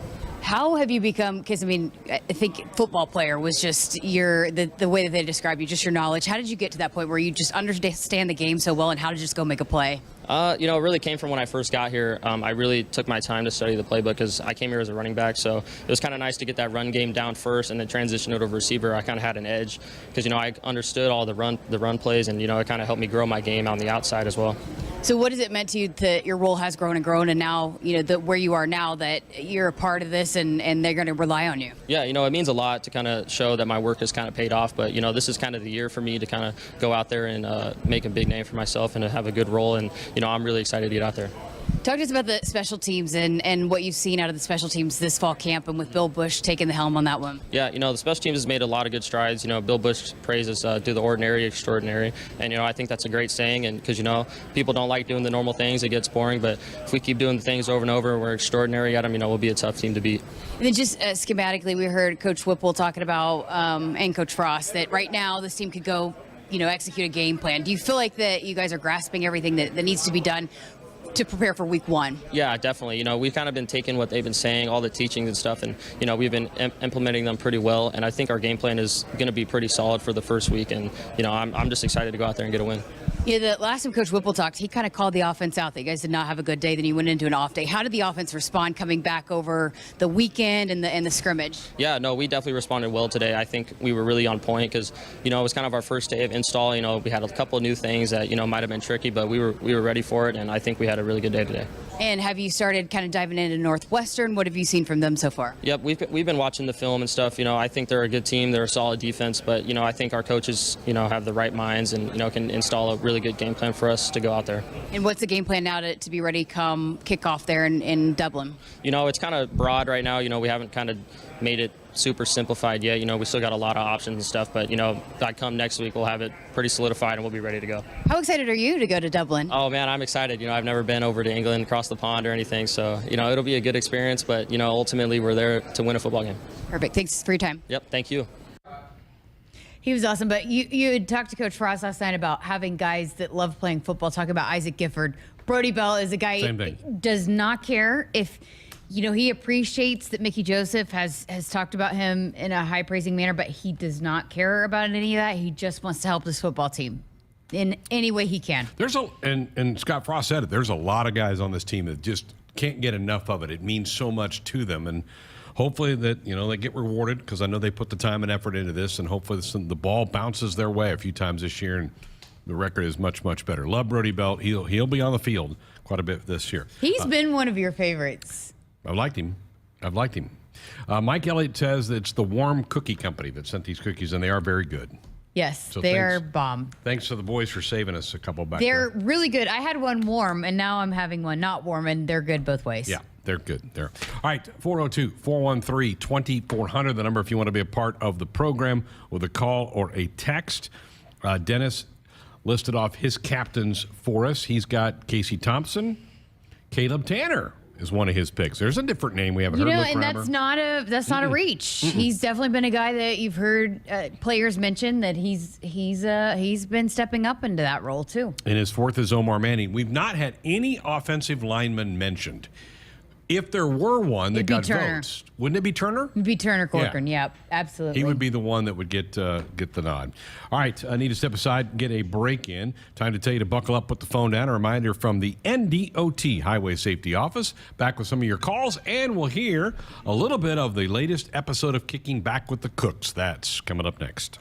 How have you become, because, I mean, I think football player was just the way that they describe you, just your knowledge. How did you get to that point where you just understand the game so well and how to just go make a play? You know, it really came from when I first got here. I really took my time to study the playbook because I came here as a running back, so it was kind of nice to get that run game down first and then transition it over receiver. I kind of had an edge because, you know, I understood all the run plays, and, you know, it kind of helped me grow my game on the outside as well. So what has it meant to you that your role has grown and grown, and now, you know, where you are now, that you're a part of this and they're going to rely on you? Yeah, you know, it means a lot to kind of show that my work has kind of paid off, but, you know, this is kind of the year for me to kind of go out there and make a big name for myself and to have a good role, and, you know, I'm really excited to get out there. Talk to us about the special teams and what you've seen out of the special teams this fall camp and with Bill Bush taking the helm on that one. Yeah, the special teams has made a lot of good strides. Bill Bush praises do the ordinary extraordinary. And, I think that's a great saying. And because, people don't like doing the normal things, it gets boring. But if we keep doing the things over and over, we're extraordinary at them, we'll be a tough team to beat. And then just schematically, we heard Coach Whipple talking about, and Coach Frost, that right now this team could go, execute a game plan. Do you feel like that you guys are grasping everything that needs to be done to prepare for week one? Yeah, definitely. We've kind of been taking what they've been saying, all the teachings and stuff, and, we've been implementing them pretty well. And I think our game plan is going to be pretty solid for the first week. And, I'm just excited to go out there and get a win. Yeah, the last time Coach Whipple talked, he kind of called the offense out. That you guys did not have a good day. Then you went into an off day. How did the offense respond coming back over the weekend and the scrimmage? Yeah, no, we definitely responded well today. I think we were really on point because, it was kind of our first day of install. We had a couple of new things that, might have been tricky, but we were ready for it, and I think we had a really good day today. And have you started kind of diving into Northwestern? What have you seen from them so far? Yep, we've been watching the film and stuff. I think they're a good team. They're a solid defense, but, I think our coaches, have the right minds and, can install a really good game plan for us to go out there. And what's the game plan now to be ready come kickoff there in Dublin? It's kind of broad right now. We haven't kind of made it super simplified yet. We still got a lot of options and stuff, but, that come next week, we'll have it pretty solidified and we'll be ready to go. How excited are you to go to Dublin? Oh, man, I'm excited. I've never been over to England, across the pond or anything, so, it'll be a good experience, but, ultimately we're there to win a football game. Perfect. Thanks for your time. Yep, thank you. He was awesome, but you had talked to Coach Frost last night about having guys that love playing football, talking about Isaac Gifford. Brodie Bell is a guy who does not care if, he appreciates that Mickey Joseph has talked about him in a high-praising manner, but he does not care about any of that. He just wants to help this football team in any way he can. And Scott Frost said it, there's a lot of guys on this team that just can't get enough of it. It means so much to them, and hopefully that, they get rewarded because I know they put the time and effort into this, and hopefully the ball bounces their way a few times this year, and the record is much, much better. Love Brodie Bell. He'll be on the field quite a bit this year. He's been one of your favorites. I've liked him. Mike Elliott says that it's the Warm Cookie Company that sent these cookies, and they are very good. Yes, so they're bomb. Thanks to the boys for saving us a couple back They're there. really good. I had one warm, and now I'm having one not warm, and they're good both ways. Yeah, they're good. All right, 402-413-2400, the number if you want to be a part of the program with a call or a text. Dennis listed off his captains for us. He's got Casey Thompson. Caleb Tanner is one of his picks. There's a different name we haven't heard. And that's not a reach. He's definitely been a guy that you've heard players mention that he's been stepping up into that role too. And his fourth is Omar Manning. We've not had any offensive lineman mentioned. If there were one that got votes, wouldn't it be Turner? It'd be Turner Corcoran. Yeah, yep, absolutely. He would be the one that would get the nod. All right, I need to step aside and get a break in. Time to tell you to buckle up, put the phone down. A reminder from the NDOT Highway Safety Office. Back with some of your calls, and we'll hear a little bit of the latest episode of Kicking Back with the Cooks. That's coming up next.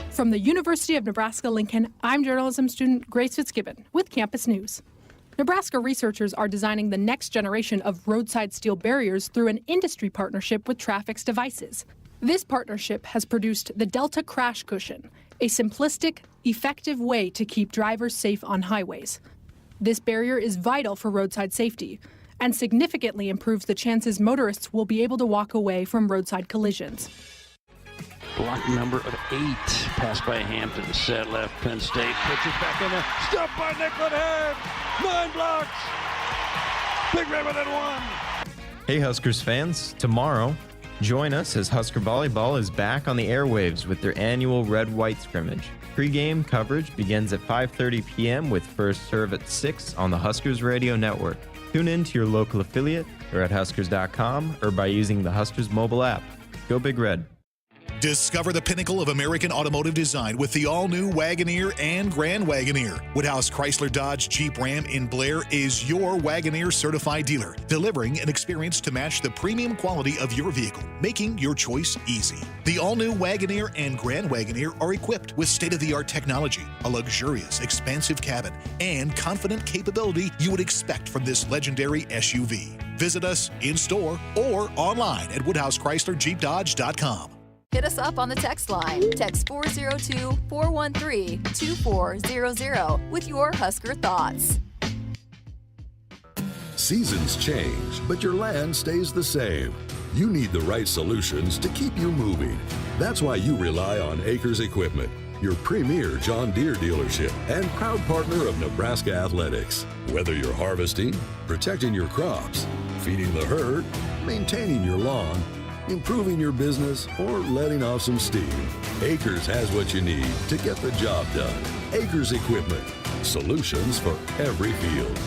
From the University of Nebraska-Lincoln, I'm journalism student Grace Fitzgibbon with Campus News. Nebraska researchers are designing the next generation of roadside steel barriers through an industry partnership with Trafix Devices. This partnership has produced the Delta Crash Cushion, a simplistic, effective way to keep drivers safe on highways. This barrier is vital for roadside safety and significantly improves the chances motorists will be able to walk away from roadside collisions. Block number of 8. Pass by Hampton. Set left. Penn State. Pitches back in there. Stop by Nicklin. Head. 9 blocks. Big Red within 1. Hey Huskers fans. Tomorrow, join us as Husker Volleyball is back on the airwaves with their annual Red-White scrimmage. Pre-game coverage begins at 5:30 p.m. with first serve at 6 on the Huskers Radio Network. Tune in to your local affiliate or at Huskers.com or by using the Huskers mobile app. Go Big Red. Discover the pinnacle of American automotive design with the all-new Wagoneer and Grand Wagoneer. Woodhouse Chrysler Dodge Jeep Ram in Blair is your Wagoneer certified dealer, delivering an experience to match the premium quality of your vehicle, making your choice easy. The all-new Wagoneer and Grand Wagoneer are equipped with state-of-the-art technology, a luxurious, expansive cabin, and confident capability you would expect from this legendary SUV. Visit us in-store or online at WoodhouseChryslerJeepDodge.com. Hit us up on the text line. Text 402-413-2400 with your Husker thoughts. Seasons change, but your land stays the same. You need the right solutions to keep you moving. That's why you rely on Acres Equipment, your premier John Deere dealership and proud partner of Nebraska Athletics. Whether you're harvesting, protecting your crops, feeding the herd, maintaining your lawn, improving your business, or letting off some steam, Acres has what you need to get the job done. Acres Equipment, solutions for every field.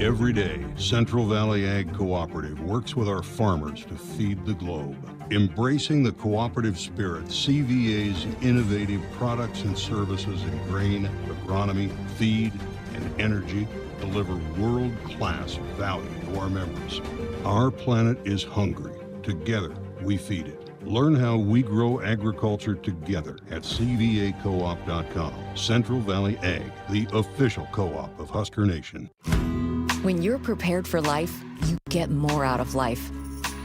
Every day, Central Valley Ag Cooperative works with our farmers to feed the globe. Embracing the cooperative spirit, CVA's innovative products and services in grain, agronomy, feed, and energy deliver world-class value to our members. Our planet is hungry. Together, we feed it. Learn how we grow agriculture together at cvacoop.com. Central Valley Ag, the official co-op of Husker Nation. When you're prepared for life, you get more out of life.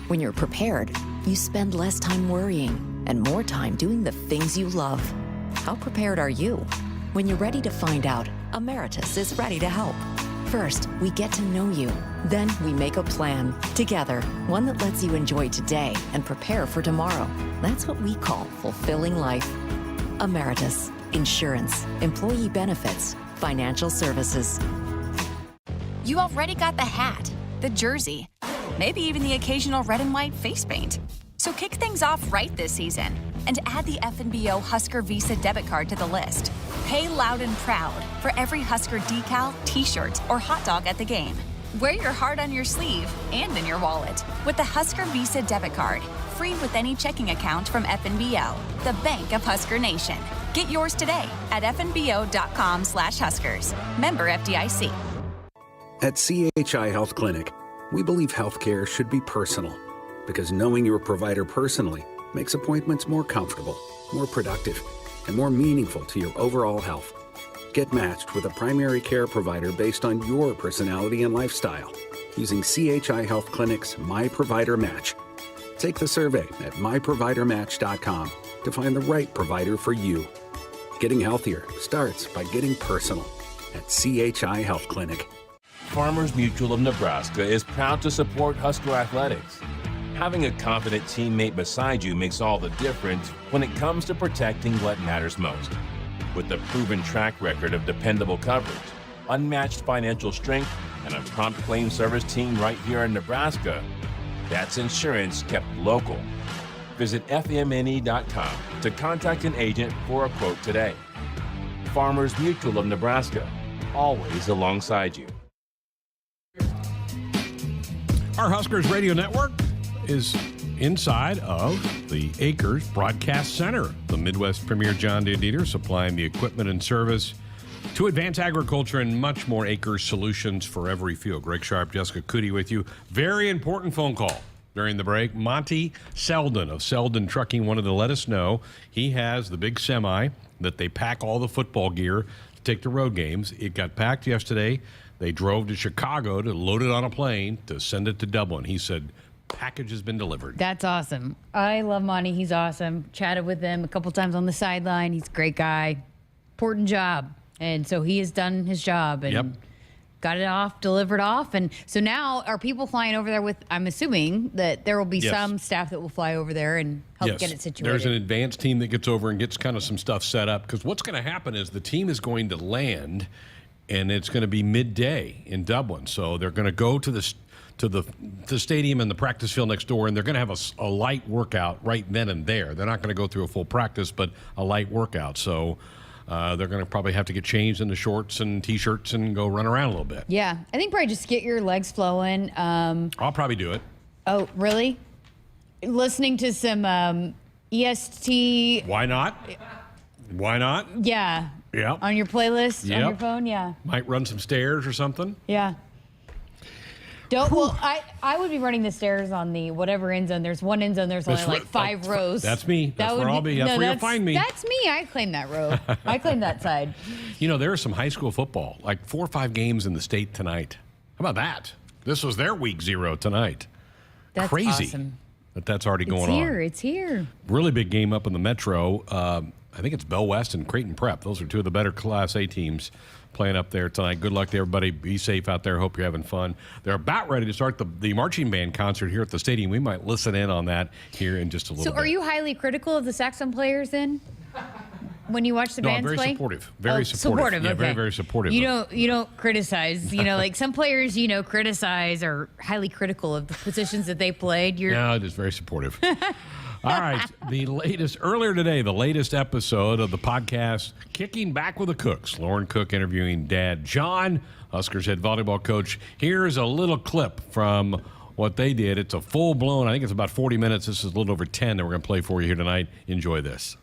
When you're prepared, you spend less time worrying and more time doing the things you love. How prepared are you? When you're ready to find out, Emeritus is ready to help. First, we get to know you. Then we make a plan together, one that lets you enjoy today and prepare for tomorrow. That's what we call fulfilling life. Emeritus, insurance, employee benefits, financial services. You already got the hat, the jersey, maybe even the occasional red and white face paint. So kick things off right this season and add the FNBO Husker Visa debit card to the list. Pay loud and proud for every Husker decal, t-shirt, or hot dog at the game. Wear your heart on your sleeve and in your wallet with the Husker Visa debit card, free with any checking account from FNBO, the bank of Husker Nation. Get yours today at fnbo.com/Huskers. Member FDIC. At CHI Health Clinic, we believe healthcare should be personal because knowing your provider personally makes appointments more comfortable, more productive, and more meaningful to your overall health. Get matched with a primary care provider based on your personality and lifestyle using CHI Health Clinic's My Provider Match. Take the survey at myprovidermatch.com to find the right provider for you. Getting healthier starts by getting personal at CHI Health Clinic. Farmers Mutual of Nebraska is proud to support Husker athletics. Having a confident teammate beside you makes all the difference when it comes to protecting what matters most. With a proven track record of dependable coverage, unmatched financial strength, and a prompt claim service team right here in Nebraska, that's insurance kept local. Visit fmne.com to contact an agent for a quote today. Farmers Mutual of Nebraska, always alongside you. Our Huskers Radio Network is inside of the Acres Broadcast Center, the Midwest premier John Deere dealer, supplying the equipment and service to advance agriculture and much more. Acres solutions for every field. Greg Sharpe, Jessica Coody with you. Very important phone call during the break. Monty Selden of Selden Trucking wanted to let us know he has the big semi that they pack all the football gear to take to road games. It got packed yesterday. They drove to Chicago to load it on a plane to send it to Dublin. He said, package has been delivered. That's awesome. I love Monty. He's awesome. Chatted with him a couple times on the sideline. He's a great guy. Important job. And so he has done his job and got it off, delivered off. And so now are people flying over there with, I'm assuming that there will be some staff that will fly over there and help get it situated. There's an advanced team that gets over and gets kind of some stuff set up. Because what's going to happen is the team is going to land and it's going to be midday in Dublin. So they're going to go to the stadium and the practice field next door, and they're going to have a light workout right then and there. They're not going to go through a full practice, but a light workout. So they're going to probably have to get changed into shorts and T-shirts and go run around a little bit. Yeah, I think probably just get your legs flowing. I'll probably do it. Oh, really? Listening to some EST. Why not? Why not? Yeah. Yeah. On your playlist, on your phone, yeah. Might run some stairs or something. Yeah. Well, I would be running the stairs on the whatever end zone. There's one end zone. There's only like 5 rows. That's me. That's where I'll be. That's where you'll find me. That's me. I claim that row. I claim that side. You know, there is some high school football, like 4 or 5 games in the state tonight. How about that? This was their week 0 tonight. That's crazy. Awesome. but that's already going on. It's here. Really big game up in the Metro. I think it's Bell West and Creighton Prep. Those are two of the better Class A teams playing up there tonight. Good luck to everybody. Be safe out there. Hope you're having fun. They're about ready to start the marching band concert here at the stadium. We might listen in on that here in just a little bit. So are you highly critical of the saxophone players then? When you watch the bands very play? Supportive. Very supportive. Yeah, okay. very, very supportive. You don't criticize. Like some players, criticize or highly critical of the positions that they played. No, just very supportive. All right. Earlier today, the latest episode of the podcast, Kicking Back with the Cooks. Lauren Cook interviewing Dad John, Huskers head volleyball coach. Here's a little clip from what they did. It's a full-blown, I think it's about 40 minutes. This is a little over 10 that we're going to play for you here tonight. Enjoy this.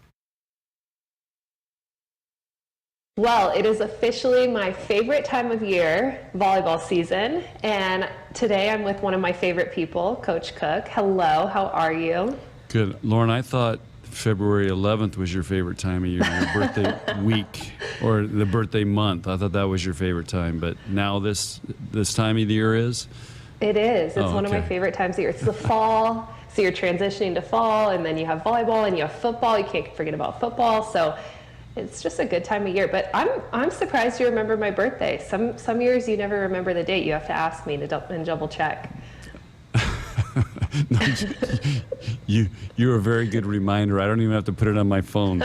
Well, it is officially my favorite time of year, volleyball season, and today I'm with one of my favorite people, Coach Cook. Hello, how are you? Good. Lauren, I thought February 11th was your favorite time of year, your birthday week, or the birthday month. I thought that was your favorite time, but now this time of the year is? It is. It's one of my favorite times of year. It's the fall, so you're transitioning to fall, and then you have volleyball, and you have football. You can't forget about football, so it's just a good time of year. But I'm surprised you remember my birthday. Some years you never remember the date. You have to ask me to double check. No, you're a very good reminder. I don't even have to put it on my phone.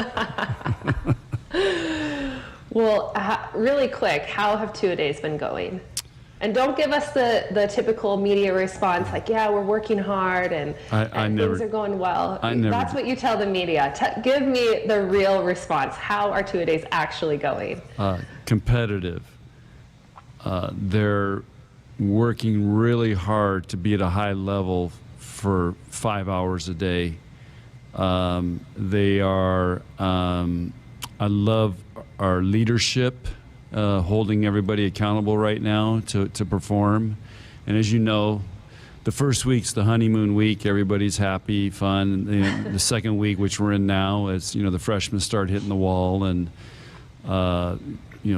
Well, really quick, how have two-a-days been going? And don't give us the typical media response like, yeah, we're working hard and things are going well. That's what you tell the media. Give me the real response. How are two-a-days actually going? Competitive. They're working really hard to be at a high level for 5 hours a day. They are, I love our leadership, holding everybody accountable right now to perform. And as you know, the first week's the honeymoon week. Everybody's happy, fun. The second week, which we're in now, is, the freshmen start hitting the wall and,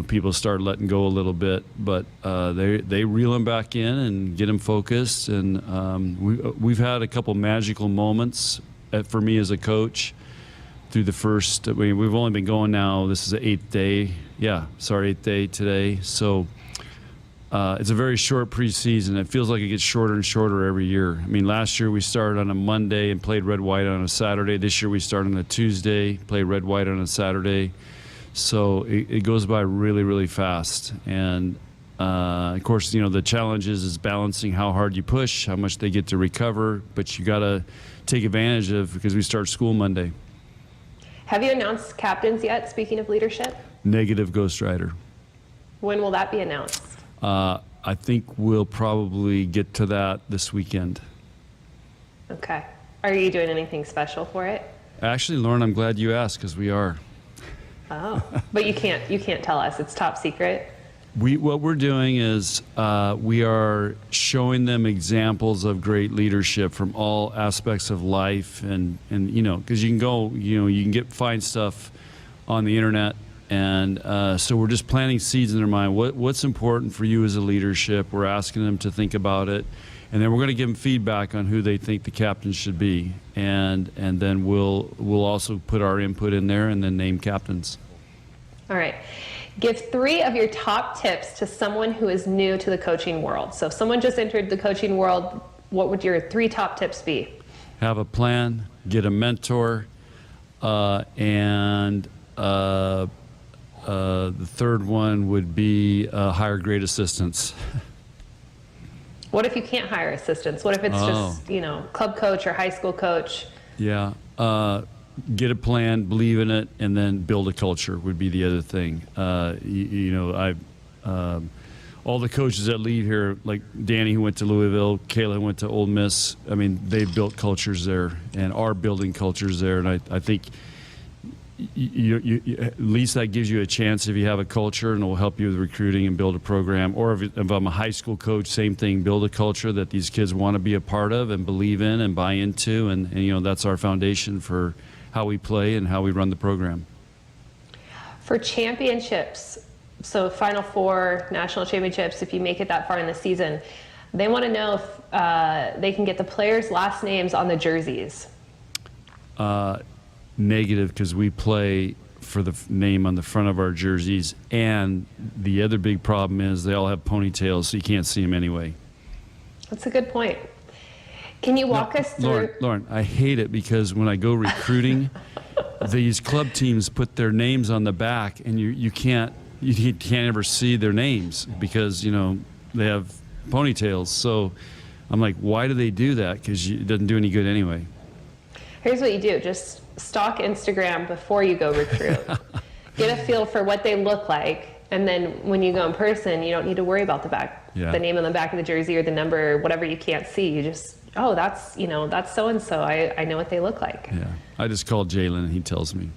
people start letting go a little bit, but they reel them back in and get them focused. And we've had a couple magical moments for me as a coach through the first. We've only been going now. This is the 8th day. Yeah, sorry, 8th day today. So it's a very short preseason. It feels like it gets shorter and shorter every year. Last year we started on a Monday and played red-white on a Saturday. This year we started on a Tuesday, played red-white on a Saturday. So it goes by really, really fast. And, of course, the challenge is balancing how hard you push, how much they get to recover, but you got to take advantage of, because we start school Monday. Have you announced captains yet, speaking of leadership? Negative ghostwriter. When will that be announced? I think we'll probably get to that this weekend. Okay. Are you doing anything special for it? Actually, Lauren, I'm glad you asked, because we are. Oh, but you can't tell us. It's top secret. What we're doing is we are showing them examples of great leadership from all aspects of life, and because you can go, you can find stuff on the internet, and so we're just planting seeds in their mind. What's important for you as a leadership? We're asking them to think about it, and then we're going to give them feedback on who they think the captains should be, and then we'll also put our input in there and then name captains. All right. Give 3 of your top tips to someone who is new to the coaching world. So if someone just entered the coaching world, what would your 3 top tips be? Have a plan, get a mentor, and the third one would be hire great assistants. What if you can't hire assistants? What if it's just, club coach or high school coach? Yeah. Get a plan, believe in it, and then build a culture would be the other thing. All the coaches that leave here, like Danny who went to Louisville, Kayla who went to Ole Miss, they've built cultures there and are building cultures there. And I think you at least that gives you a chance if you have a culture, and it will help you with recruiting and build a program. Or if I'm a high school coach, same thing, build a culture that these kids want to be a part of and believe in and buy into. And that's our foundation for how we play and how we run the program. For championships, so Final Four, national championships, if you make it that far in the season, They want to know if they can get the players' last names on the jerseys. Negative, because we play for the name on the front of our jerseys, and the other big problem is they all have ponytails, so you can't see them anyway. That's a good point. Can you walk us through? Lauren, I hate it because when I go recruiting, these club teams put their names on the back, and you can't ever see their names because they have ponytails. So I'm like, why do they do that? Because it doesn't do any good anyway. Here's what you do: just stalk Instagram before you go recruit. Get a feel for what they look like, and then when you go in person, you don't need to worry about the name on the back of the jersey or the number or whatever you can't see. You just, that's so and so. I know what they look like. Yeah, I just called Jalen and he tells me.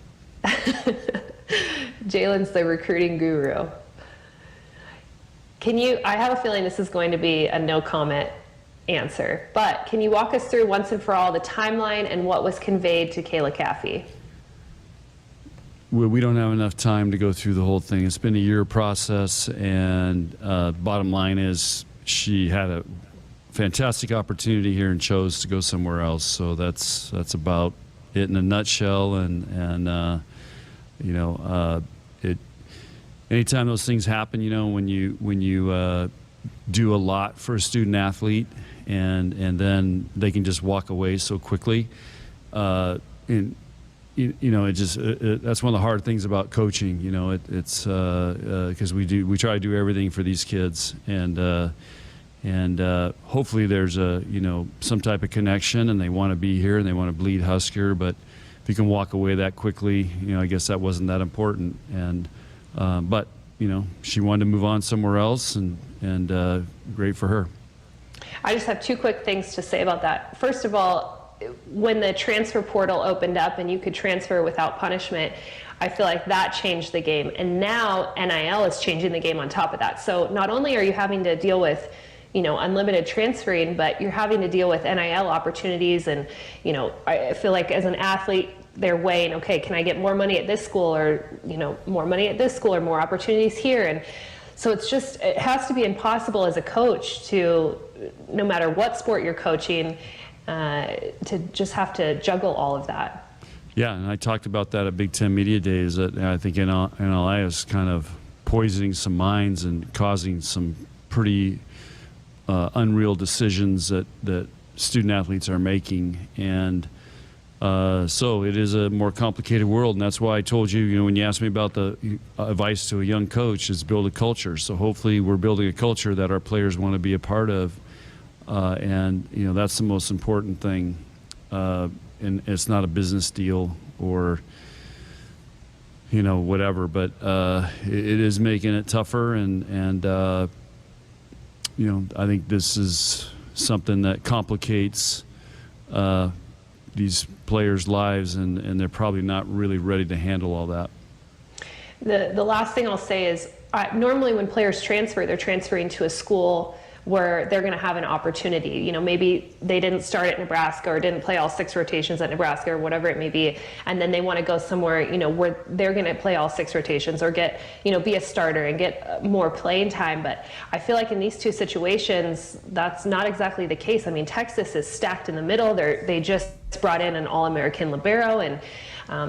Jalen's the recruiting guru. I have a feeling this is going to be a no comment answer, but can you walk us through once and for all the timeline and what was conveyed to Kayla Caffey? We don't have enough time to go through the whole thing. It's been a year process, and bottom line is she had a fantastic opportunity here and chose to go somewhere else. So that's about it in a nutshell. And anytime those things happen, when you do a lot for a student athlete, and then they can just walk away so quickly. That's one of the hard things about coaching. It's because we try to do everything for these kids, and hopefully there's some type of connection, and they want to be here and they want to bleed Husker. But if you can walk away that quickly, I guess that wasn't that important. And but she wanted to move on somewhere else, and great for her. I just have two quick things to say about that. First of all, when the transfer portal opened up and you could transfer without punishment, I feel like that changed the game. And now NIL is changing the game on top of that. So not only are you having to deal with, unlimited transferring, but you're having to deal with NIL opportunities. And, I feel like as an athlete, they're weighing, okay, can I get more money at this school, or, more money at this school, or more opportunities here? And so it has to be impossible as a coach to, no matter what sport you're coaching, to just have to juggle all of that. Yeah, and I talked about that at Big Ten Media Days, that I think NLI is kind of poisoning some minds and causing some pretty unreal decisions that student athletes are making. And so it is a more complicated world, and that's why I told you, when you asked me about the advice to a young coach, is build a culture. So hopefully we're building a culture that our players want to be a part of. And that's the most important thing, and it's not a business deal or whatever, but it is making it tougher, and I think this is something that complicates these players' lives, and they're probably not really ready to handle all that. The last thing I'll say is, normally when players transfer, they're transferring to a school where they're going to have an opportunity. Maybe they didn't start at Nebraska or didn't play all 6 rotations at Nebraska or whatever it may be, and then they want to go somewhere, where they're going to play all 6 rotations or get, be a starter and get more playing time. But I feel like in these two situations, that's not exactly the case. I mean, Texas is stacked in the middle. They just brought in an All-American libero, and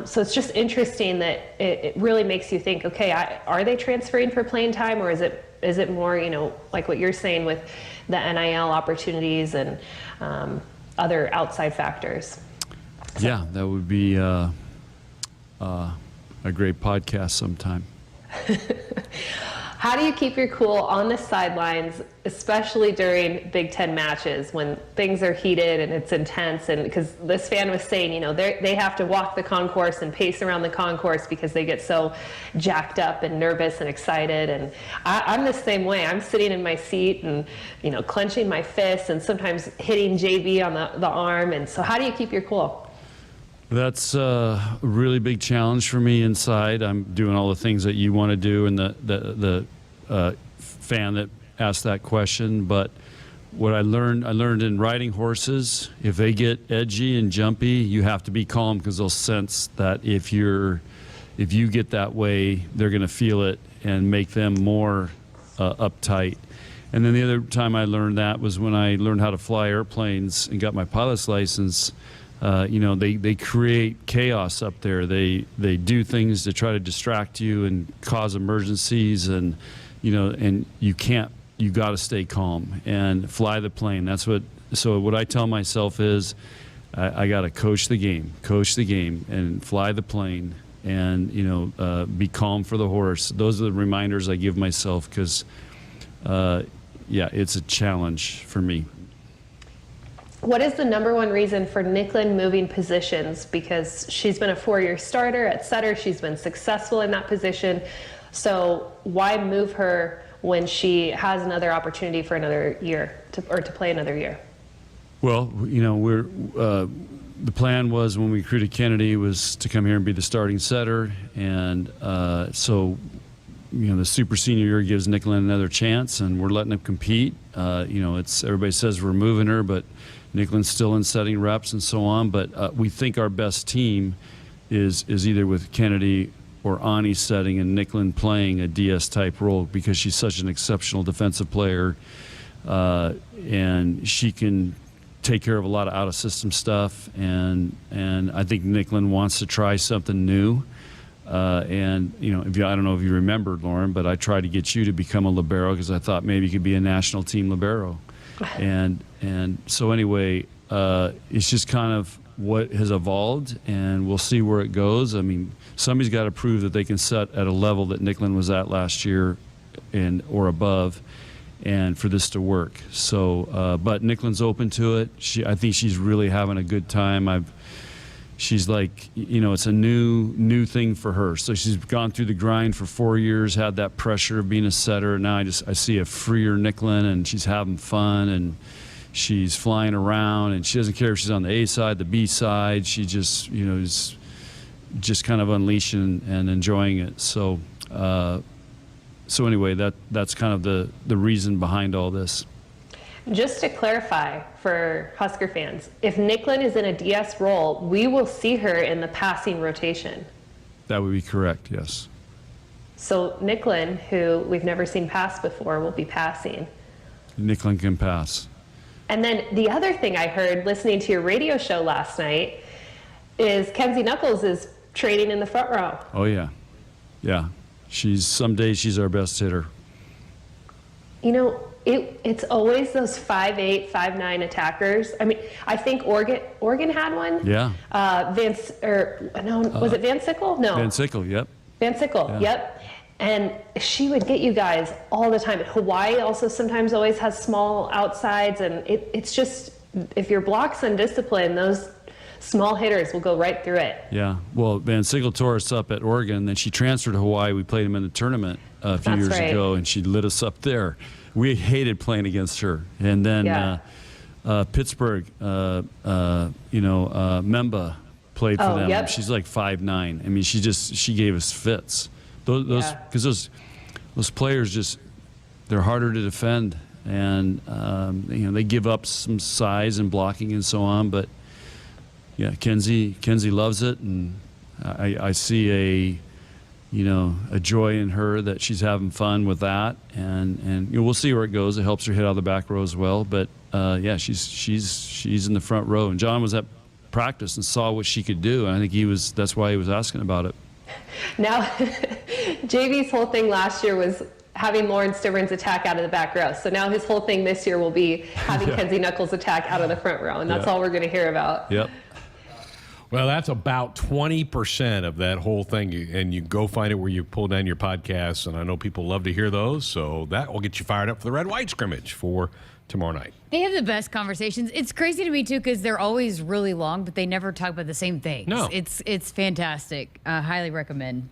so it's just interesting that it really makes you think, okay, are they transferring for playing time, or is it more, like what you're saying with the NIL opportunities and other outside factors? So. Yeah, that would be a great podcast sometime. How do you keep your cool on the sidelines, especially during Big Ten matches when things are heated and it's intense? And because this fan was saying, they have to walk the concourse and pace around the concourse because they get so jacked up and nervous and excited. And I'm the same way. I'm sitting in my seat and, clenching my fists and sometimes hitting JB on the arm. And so how do you keep your cool? That's a really big challenge for me inside. I'm doing all the things that you want to do, and the fan that asked that question. But what I learned in riding horses, if they get edgy and jumpy, you have to be calm, because they'll sense that if you get that way, they're going to feel it and make them more uptight. And then the other time I learned that was when I learned how to fly airplanes and got my pilot's license. They create chaos up there. They do things to try to distract you and cause emergencies, and and you got to stay calm and fly the plane. So what I tell myself is I got to coach the game, and fly the plane, and be calm for the horse. Those are the reminders I give myself, because it's a challenge for me. What is the number one reason for Nicklin moving positions? Because she's been a 4-year starter at setter. She's been successful in that position. So why move her when she has another opportunity for another year to play another year? Well, the plan was, when we recruited Kennedy, was to come here and be the starting setter. And so the super senior year gives Nicklin another chance, and we're letting him compete. Everybody says we're moving her, but Nicklin's still in setting reps and so on, but we think our best team is either with Kennedy or Ani setting and Nicklin playing a DS-type role, because she's such an exceptional defensive player, and she can take care of a lot of out-of-system stuff, and I think Nicklin wants to try something new. I don't know if you remember, Lauren, but I tried to get you to become a libero because I thought maybe you could be a national team libero. And so anyway, it's just kind of what has evolved, and we'll see where it goes. I mean, somebody's got to prove that they can set at a level that Nicklin was at last year or above, and for this to work. So, but Nicklin's open to it. I think she's really having a good time. She's like, it's a new thing for her. So she's gone through the grind for 4 years, had that pressure of being a setter. And now I see a freer Nicklin, and she's having fun, and she's flying around, and she doesn't care if she's on the A side, the B side. She just, is just kind of unleashing and enjoying it. So, anyway, that's kind of the reason behind all this. Just to clarify for Husker fans, if Nicklin is in a DS role, we will see her in the passing rotation. That would be correct, yes. So Nicklin, who we've never seen pass before, will be passing. Nicklin can pass. And then the other thing I heard listening to your radio show last night is Kenzie Knuckles is training in the front row. Oh, yeah. Yeah. Some days she's our best hitter. It's always those 5'8", 5'9" attackers. I mean, I think Oregon had one. Yeah. Was it Van Sickle? No. Van Sickle, yep. Van Sickle, yeah. Yep. And she would get you guys all the time. Hawaii also sometimes always has small outsides, and it's just, if your block's undisciplined, those small hitters will go right through it. Yeah. Well, Van Sickle tore us up at Oregon, then she transferred to Hawaii. We played him in the tournament a few years ago, and she lit us up there. We hated playing against her. And then Pittsburgh, Memba played for them. Yep. She's like 5'9". I mean, she gave us fits. Because those players they're harder to defend, and they give up some size and blocking and so on. But yeah, Kenzie loves it, and I see a joy in her that she's having fun with that, and we'll see where it goes. It helps her hit out of the back row as well. But she's in the front row, and John was at practice and saw what she could do, and I think that's why he was asking about it. Now, JV's whole thing last year was having Lauren Stivrins attack out of the back row. So now his whole thing this year will be having Kenzie Knuckles attack out of the front row, and that's all we're going to hear about. Yep. Well, that's about 20% of that whole thing, and you go find it where you pull down your podcasts, and I know people love to hear those, so that will get you fired up for the red-white scrimmage for tomorrow night. They have the best conversations. It's crazy to me, too, because they're always really long, but they never talk about the same things. No. It's fantastic. Highly recommend.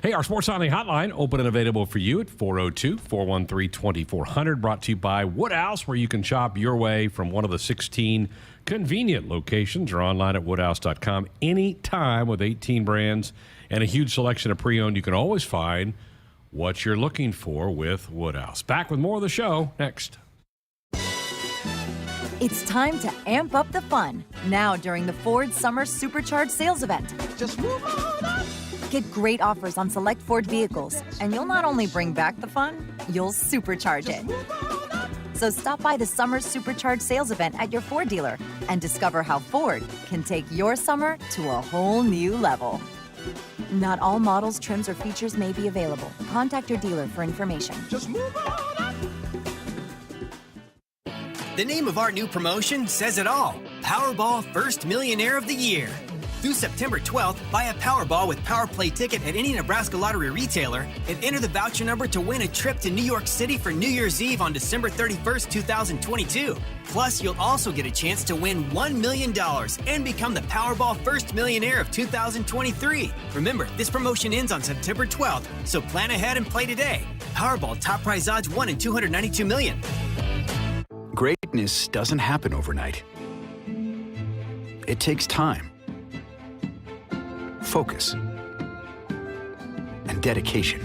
Hey, our Sports Nightly hotline, open and available for you at 402-413-2400, brought to you by Woodhouse, where you can shop your way from one of the 16 convenient locations or online at woodhouse.com anytime with 18 brands and a huge selection of pre-owned. You can always find what you're looking for with Woodhouse. Back with more of the show next. It's time to amp up the fun now during the Ford Summer Supercharged sales event. Just move on up. Get great offers on select Ford vehicles, and you'll not only bring back the fun, you'll supercharge it. So stop by the Summer Supercharged sales event at your Ford dealer and discover how Ford can take your summer to a whole new level. Not all models, trims, or features may be available. Contact your dealer for information. Just move on up. The name of our new promotion says it all. Powerball First Millionaire of the Year. Through September 12th, buy a Powerball with Power Play ticket at any Nebraska Lottery retailer and enter the voucher number to win a trip to New York City for New Year's Eve on December 31st, 2022. Plus, you'll also get a chance to win $1 million and become the Powerball First Millionaire of 2023. Remember, this promotion ends on September 12th, so plan ahead and play today. Powerball top prize odds 1 in 292 million. Greatness doesn't happen overnight. It takes time, focus, and dedication.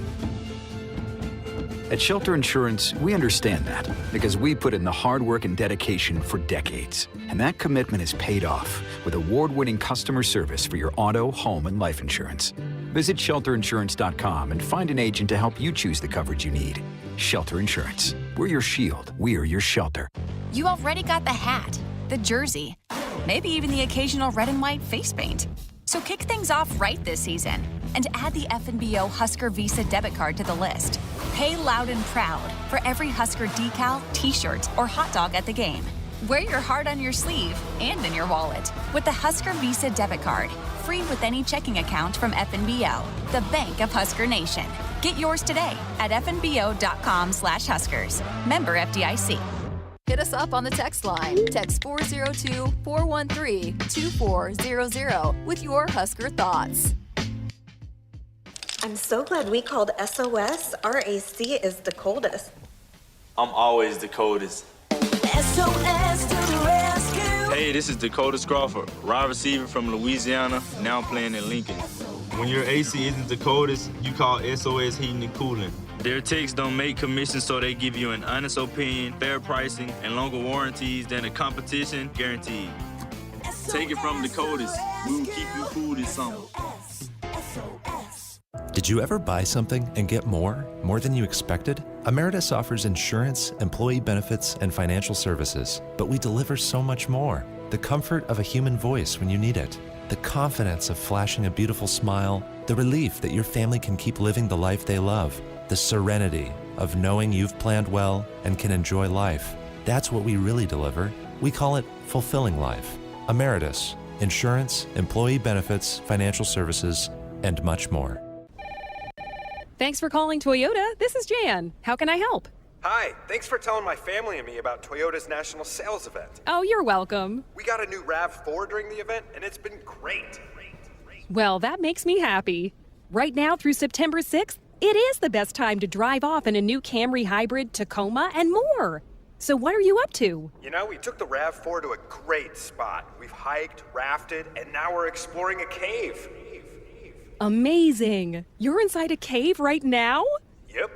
At Shelter Insurance, we understand that because we put in the hard work and dedication for decades. And that commitment is paid off with award-winning customer service for your auto, home, and life insurance. Visit shelterinsurance.com and find an agent to help you choose the coverage you need. Shelter Insurance. We're your shield. We're your shelter. You already got the hat, the jersey, maybe even the occasional red and white face paint. So kick things off right this season and add the FNBO Husker Visa debit card to the list. Pay loud and proud for every Husker decal, t-shirt, or hot dog at the game. Wear your heart on your sleeve and in your wallet with the Husker Visa debit card, free with any checking account from FNBO, the bank of Husker Nation. Get yours today at fnbo.com/Huskers. Member FDIC. Hit us up on the text line. Text 402-413-2400 with your Husker thoughts. I'm so glad we called SOS. Our AC is the coldest. I'm always the coldest. SOS to the rescue. Hey, this is Dakota Crawford, wide receiver from Louisiana, now playing in Lincoln. When your AC isn't the coldest, you call SOS Heating and Cooling. Their techs don't make commissions, so they give you an honest opinion, fair pricing, and longer warranties than the competition guaranteed. Take it from the coldest. We will keep you cool this summer. Did you ever buy something and get more than you expected? Emeritus offers insurance, employee benefits, and financial services, but we deliver so much more. The comfort of a human voice when you need it, the confidence of flashing a beautiful smile, the relief that your family can keep living the life they love, the serenity of knowing you've planned well and can enjoy life. That's what we really deliver. We call it fulfilling life. Emeritus, insurance, employee benefits, financial services, and much more. Thanks for calling Toyota. This is Jan. How can I help? Hi, thanks for telling my family and me about Toyota's national sales event. Oh, you're welcome. We got a new RAV4 during the event, and it's been great. Well, that makes me happy. Right now through September 6th, it is the best time to drive off in a new Camry Hybrid, Tacoma, and more. So what are you up to? You know, we took the RAV4 to a great spot. We've hiked, rafted, and now we're exploring a cave. Amazing. You're inside a cave right now? Yep.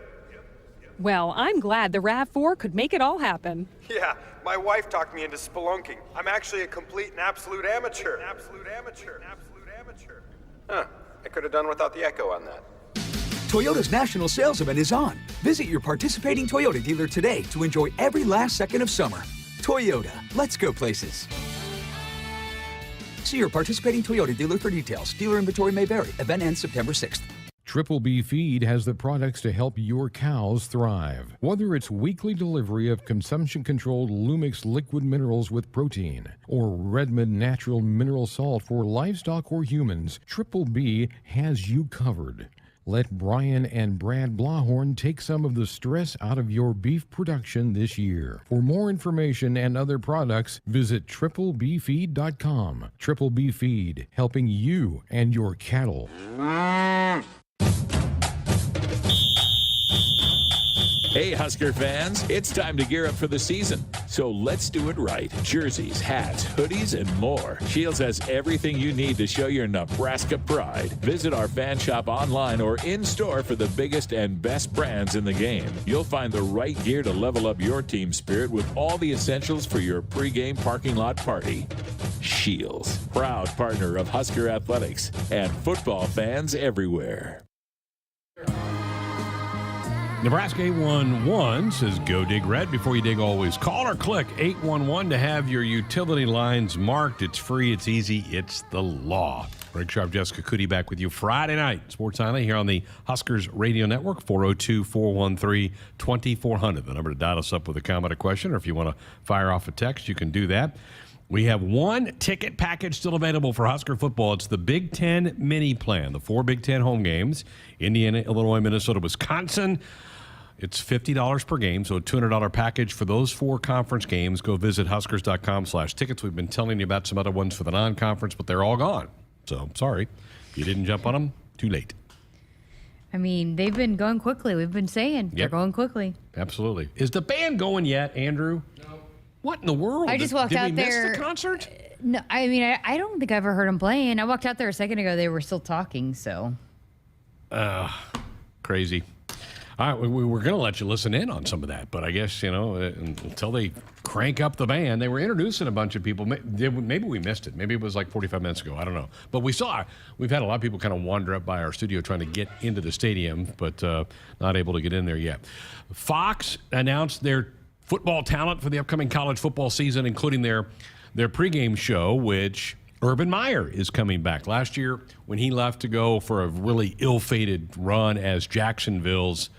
Well, I'm glad the RAV4 could make it all happen. Yeah, my wife talked me into spelunking. I'm actually a complete and absolute amateur. Huh, I could have done without the echo on that. Toyota's national sales event is on. Visit your participating Toyota dealer today to enjoy every last second of summer. Toyota, let's go places. See your participating Toyota dealer for details. Dealer inventory may vary. Event ends September 6th. Triple B Feed has the products to help your cows thrive. Whether it's weekly delivery of consumption-controlled Lumix liquid minerals with protein or Redmond natural mineral salt for livestock or humans, Triple B has you covered. Let Brian and Brad Blahorn take some of the stress out of your beef production this year. For more information and other products, visit triplebfeed.com. Triple B Feed, helping you and your cattle. Hey, Husker fans, it's time to gear up for the season. So let's do it right. Jerseys, hats, hoodies, and more. Shields has everything you need to show your Nebraska pride. Visit our fan shop online or in-store for the biggest and best brands in the game. You'll find the right gear to level up your team spirit with all the essentials for your pregame parking lot party. Shields, proud partner of Husker Athletics and football fans everywhere. Nebraska 811 says go dig red. Before you dig, always call or click 811 to have your utility lines marked. It's free, it's easy, it's the law. Greg Sharpe, Jessica Coody back with you Friday night. Sports Nightly here on the Huskers Radio Network, 402-413-2400. The number to dial us up with a comment or question, or if you want to fire off a text, you can do that. We have one ticket package still available for Husker football. It's the Big Ten mini plan, the 4 Big Ten home games, Indiana, Illinois, Minnesota, Wisconsin. It's $50 per game, so a $200 package for those 4 conference games. Go visit huskers.com/tickets. We've been telling you about some other ones for the non-conference, but they're all gone. So, sorry. You didn't jump on them, too late. I mean, they've been going quickly. We've been saying they're going quickly. Absolutely. Is the band going yet, Andrew? No. What in the world? I just walked out there. Did we miss the concert? No, I mean, I don't think I ever heard them playing. I walked out there a second ago. They were still talking, so. Crazy. All right, we were going to let you listen in on some of that, but I guess, until they crank up the band, they were introducing a bunch of people. Maybe we missed it. Maybe it was like 45 minutes ago. I don't know. But we've had a lot of people kind of wander up by our studio trying to get into the stadium, but not able to get in there yet. Fox announced their football talent for the upcoming college football season, including their pregame show, which Urban Meyer is coming back. Last year, when he left to go for a really ill-fated run as Jacksonville's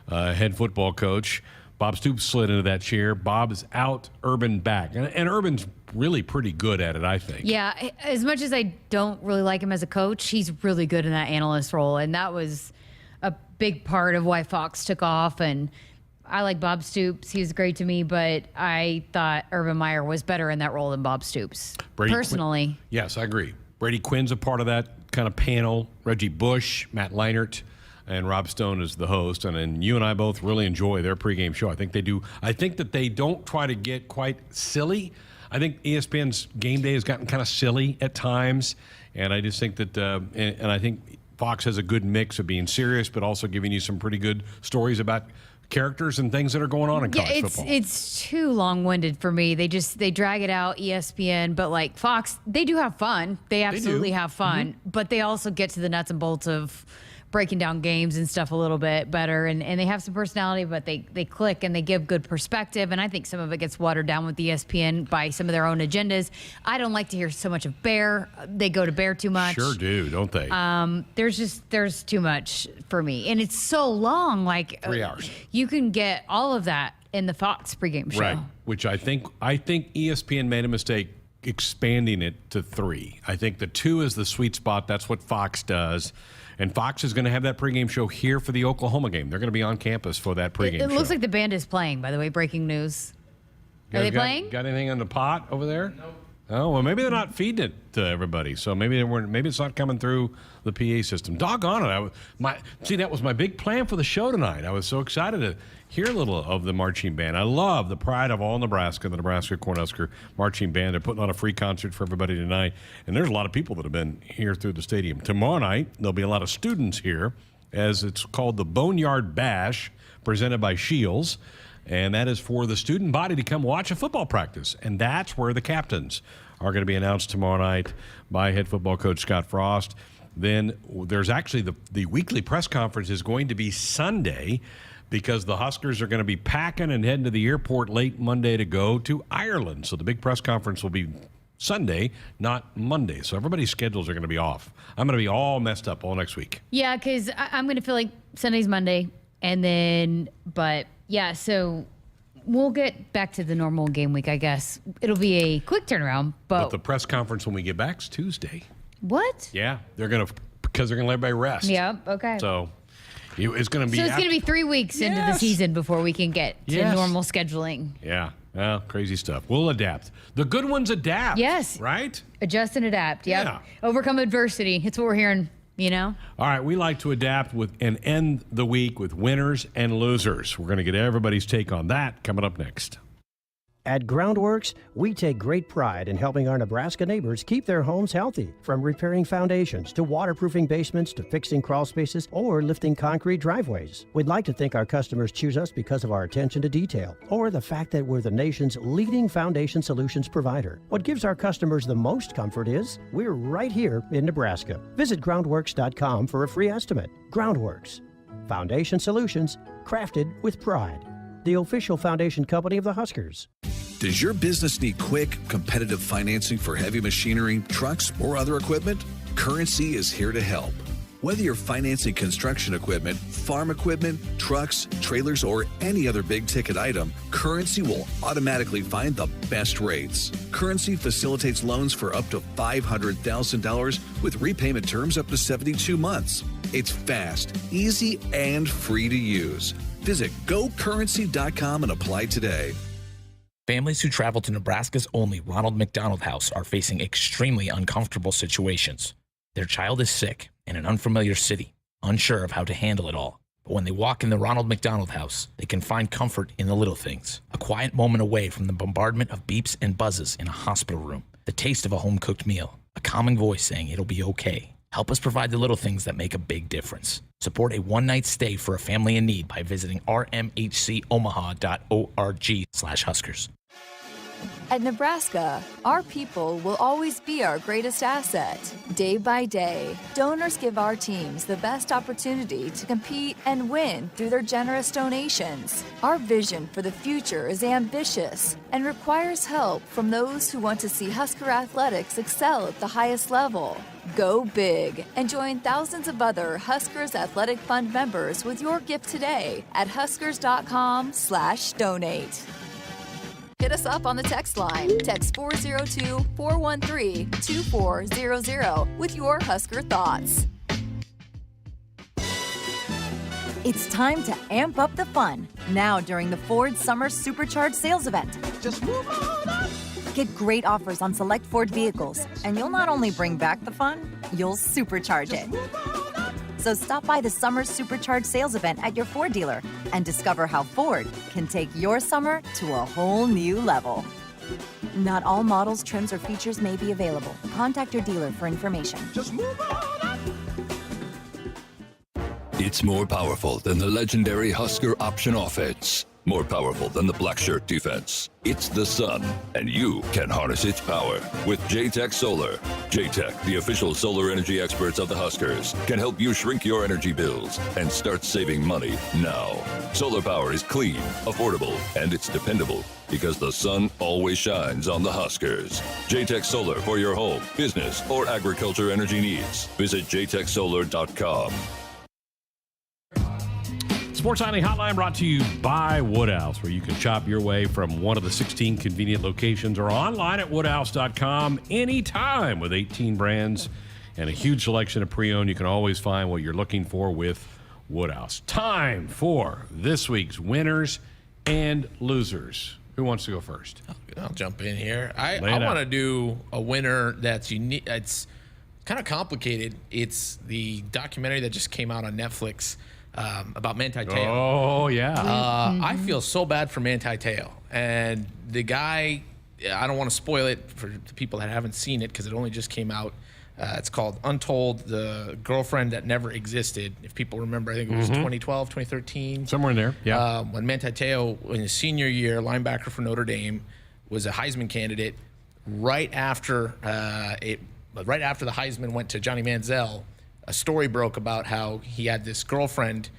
head football coach, Bob Stoops slid into that chair. Bob's out, Urban back. And Urban's really pretty good at it, I think. Yeah, as much as I don't really like him as a coach, he's really good in that analyst role. And that was a big part of why Fox took off. And I like Bob Stoops. He was great to me, but I thought Urban Meyer was better in that role than Bob Stoops, personally. Yes, I agree. Brady Quinn's a part of that kind of panel. Reggie Bush, Matt Leinart, and Rob Stone is the host. And then you and I both really enjoy their pregame show. I think they do. I think that they don't try to get quite silly. I think ESPN's game day has gotten kind of silly at times. And I just think that, and I think Fox has a good mix of being serious, but also giving you some pretty good stories about characters and things that are going on in college football. It's too long-winded for me. They drag it out, ESPN, but like Fox, they do have fun. They absolutely have fun, but they also get to the nuts and bolts of breaking down games and stuff a little bit better, and they have some personality, but they click and they give good perspective, and I think some of it gets watered down with ESPN by some of their own agendas. I don't like to hear so much of Bear. They go to Bear too much. Sure do, don't they? There's too much for me, and it's so long, like 3 hours. You can get all of that in the Fox pregame show. Right, which I think ESPN made a mistake expanding it to 3. I think the 2 is the sweet spot. That's what Fox does. And Fox is going to have that pregame show here for the Oklahoma game. They're going to be on campus for that pregame show. It looks like the band is playing, by the way. Breaking news. Are they playing? Got anything in the pot over there? Nope. Oh, well, maybe they're not feeding it to everybody. So maybe it's not coming through the PA system. Doggone it. That was my big plan for the show tonight. I was so excited to hear a little of the marching band. I love the pride of all Nebraska, the Nebraska Cornhusker Marching Band. They're putting on a free concert for everybody tonight. And there's a lot of people that have been here through the stadium. Tomorrow night, there'll be a lot of students here, as it's called the Boneyard Bash, presented by Shields. And that is for the student body to come watch a football practice. And that's where the captains are going to be announced tomorrow night by head football coach Scott Frost. Then there's actually the weekly press conference is going to be Sunday, because the Huskers are going to be packing and heading to the airport late Monday to go to Ireland. So the big press conference will be Sunday, not Monday. So everybody's schedules are going to be off. I'm going to be all messed up all next week. Yeah, because I'm going to feel like Sunday's Monday. And then, so we'll get back to the normal game week, I guess. It'll be a quick turnaround. But the press conference when we get back is Tuesday. What? Yeah, because they're going to let everybody rest. Yeah, okay. So it's going to be... So it's going to be 3 weeks into the season before we can get to normal scheduling. Yeah. Well, crazy stuff. We'll adapt. The good ones adapt. Yes. Right? Adjust and adapt. Yep. Yeah. Overcome adversity. It's what we're hearing, All right. We like to adapt and end the week with winners and losers. We're going to get everybody's take on that coming up next. At Groundworks, we take great pride in helping our Nebraska neighbors keep their homes healthy. From repairing foundations to waterproofing basements to fixing crawl spaces or lifting concrete driveways. We'd like to think our customers choose us because of our attention to detail or the fact that we're the nation's leading foundation solutions provider. What gives our customers the most comfort is we're right here in Nebraska. Visit groundworks.com for a free estimate. Groundworks, Foundation Solutions, crafted with pride. The official foundation company of the Huskers. Does your business need quick, competitive financing for heavy machinery, trucks, or other equipment? Currency is here to help. Whether you're financing construction equipment, farm equipment, trucks, trailers, or any other big-ticket item, Currency will automatically find the best rates. Currency facilitates loans for up to $500,000 with repayment terms up to 72 months. It's fast, easy, and free to use. Visit GoCurrency.com and apply today. Families who travel to Nebraska's only Ronald McDonald House are facing extremely uncomfortable situations. Their child is sick in an unfamiliar city, unsure of how to handle it all. But when they walk in the Ronald McDonald House, they can find comfort in the little things. A quiet moment away from the bombardment of beeps and buzzes in a hospital room. The taste of a home-cooked meal. A calming voice saying it'll be okay. Help us provide the little things that make a big difference. Support a one-night stay for a family in need by visiting rmhcomaha.org/Huskers. At Nebraska, our people will always be our greatest asset. Day by day, donors give our teams the best opportunity to compete and win through their generous donations. Our vision for the future is ambitious and requires help from those who want to see Husker athletics excel at the highest level. Go big and join thousands of other Huskers Athletic Fund members with your gift today at huskers.com/donate. Hit us up on the text line. Text 402-413-2400 with your Husker thoughts. It's time to amp up the fun now during the Ford Summer Supercharged Sales Event. Just move on up. Get great offers on select Ford vehicles, and you'll not only bring back the fun, you'll supercharge it. So stop by the Summer Supercharged Sales Event at your Ford dealer and discover how Ford can take your summer to a whole new level. Not all models, trims, or features may be available. Contact your dealer for information. Just move on up. It's more powerful than the legendary Husker option offense. More powerful than the black shirt defense. It's the sun, and you can harness its power with J-Tech Solar. J-Tech, the official solar energy experts of the Huskers, can help you shrink your energy bills and start saving money now. Solar power is clean, affordable, and it's dependable because the sun always shines on the Huskers. J-Tech Solar for your home, business, or agriculture energy needs. Visit jtechsolar.com. Sports Nightly Hotline brought to you by Woodhouse, where you can shop your way from one of the 16 convenient locations or online at woodhouse.com anytime with 18 brands and a huge selection of pre-owned. You can always find what you're looking for with Woodhouse. Time for this week's winners and losers. Who wants to go first? I'll jump in here. I want to do a winner that's unique. It's kind of complicated. It's the documentary that just came out on Netflix about Manti Te'o. Oh, yeah. I feel so bad for Manti Te'o. And the guy, I don't want to spoil it for the people that haven't seen it because it only just came out. It's called Untold, the girlfriend that never existed. If people remember, I think it was 2012, 2013. Somewhere in there, yeah. When Manti Te'o, in his senior year, linebacker for Notre Dame, was a Heisman candidate. Right after the Heisman went to Johnny Manziel, a story broke about how he had this girlfriend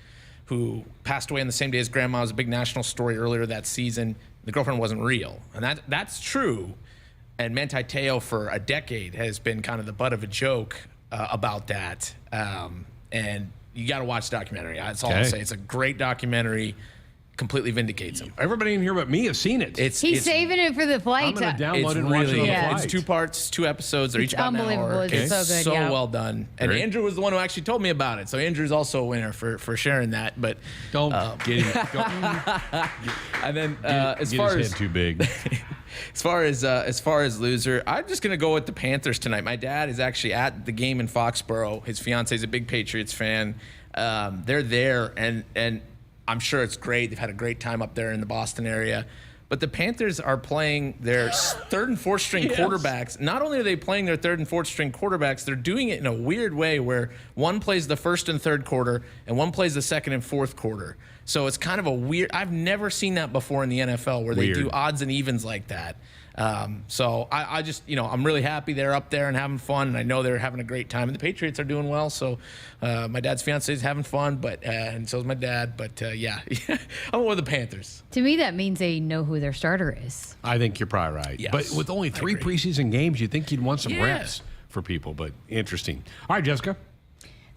who passed away on the same day as grandma. It was a big national story earlier that season. The girlfriend wasn't real. And that's true. And Manti Te'o for a decade has been kind of the butt of a joke about that. And you got to watch the documentary. That's all I'll say. It's a great documentary. Completely vindicates him. Everybody in here but me has seen it. He's saving it for the flight. I'm going to download it and watch it on the flight. It's 2 parts, 2 episodes. They're each about an hour. It's so good. So well done. And Andrew was the one who actually told me about it. So Andrew's also a winner for sharing that. But don't get him. And then as far as too big. As far as loser, I'm just gonna go with the Panthers tonight. My dad is actually at the game in Foxborough. His fiance is a big Patriots fan. They're there, and I'm sure it's great. They've had a great time up there in the Boston area. But the Panthers are playing their 3rd and 4th string quarterbacks. Not only are they playing their 3rd and 4th string quarterbacks, they're doing it in a weird way where one plays the 1st and 3rd quarter and one plays the 2nd and 4th quarter. So it's kind of a weird – I've never seen that before in the NFL where they do odds and evens like that. So I just, I'm really happy they're up there and having fun, and I know they're having a great time. And the Patriots are doing well, so my dad's fiance is having fun, but and so is my dad. But yeah, I'm with the Panthers. To me, that means they know who their starter is. I think you're probably right. Yes, but with only 3 preseason games, you'd think you'd want some Yeah. reps for people, but interesting. All right, Jessica.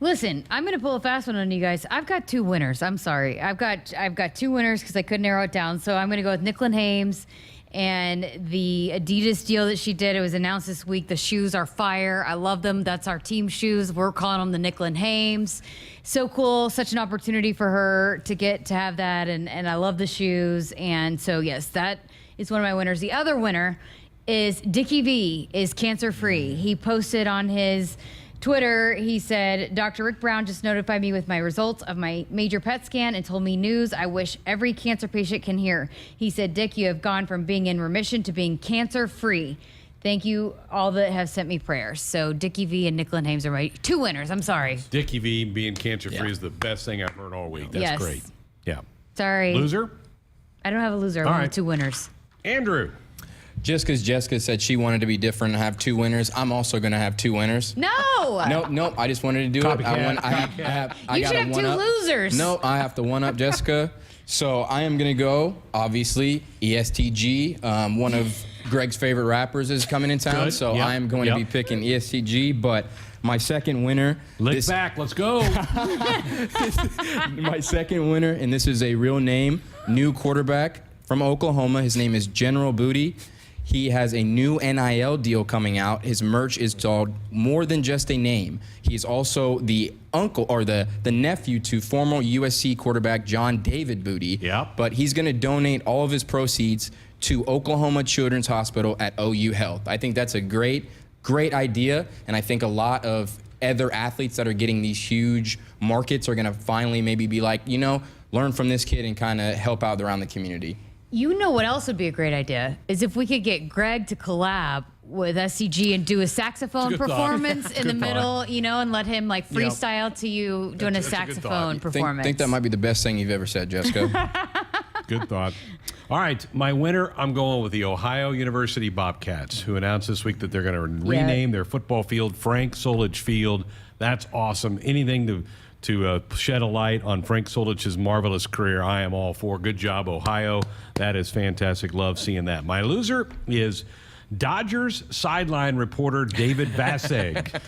Listen, I'm going to pull a fast one on you guys. I've got 2 winners. I'm sorry. I've got 2 winners because I couldn't narrow it down. So I'm going to go with Nicklin Hames and the Adidas deal that she did. It was announced this week. The shoes are fire. I love them. That's our team shoes. We're calling them the Nicklin Hames. So cool. Such an opportunity for her to get to have that. And I love the shoes. And so, yes, that is one of my winners. The other winner is Dickie V is cancer-free. He posted on his Twitter, he said, Dr. Rick Brown just notified me with my results of my major PET scan and told me news I wish every cancer patient can hear. He said, Dick, you have gone from being in remission to being cancer-free. Thank you all that have sent me prayers. So Dickie V and Nicklin Hames are my 2 winners. I'm sorry. Dickie V being cancer-free is the best thing I've heard all week. That's Yes. great. Yeah. Sorry. Loser? I don't have a loser. I All only right. have 2 winners. Andrew. Just because Jessica said she wanted to be different and have 2 winners, I'm also going to have 2 winners. No! Nope. I just wanted to do it. I You got should a have 2 one-up. losers. No, I have to one-up Jessica. So I am going to go, obviously, ESTG. One of Greg's favorite rappers is coming in town, Good. so Yep. I am going to be picking ESTG. But my second winner... Lick back. Let's go. My second winner, and this is a real name, new quarterback from Oklahoma. His name is General Booty. He has a new NIL deal coming out. His merch is called More Than Just a Name. He's also the uncle or the nephew to former USC quarterback John David Booty. Yeah. But he's going to donate all of his proceeds to Oklahoma Children's Hospital at OU Health. I think that's a great idea, and I think a lot of other athletes that are getting these huge markets are going to finally maybe be like, learn from this kid and kind of help out around the community. You know what else would be a great idea? Is if we could get Greg to collab with SCG and do a saxophone That's a good thought. performance in the middle, and let him like freestyle to you doing a saxophone performance. I think that might be the best thing you've ever said, Jessica. Good thought. All right, my winner, I'm going with the Ohio University Bobcats, who announced this week that they're going to rename their football field Frank Solich Field. That's awesome. Anything to shed a light on Frank Solich's marvelous career, I am all for. Good job, Ohio. That is fantastic. Love seeing that. My loser is Dodgers sideline reporter David Vassegg.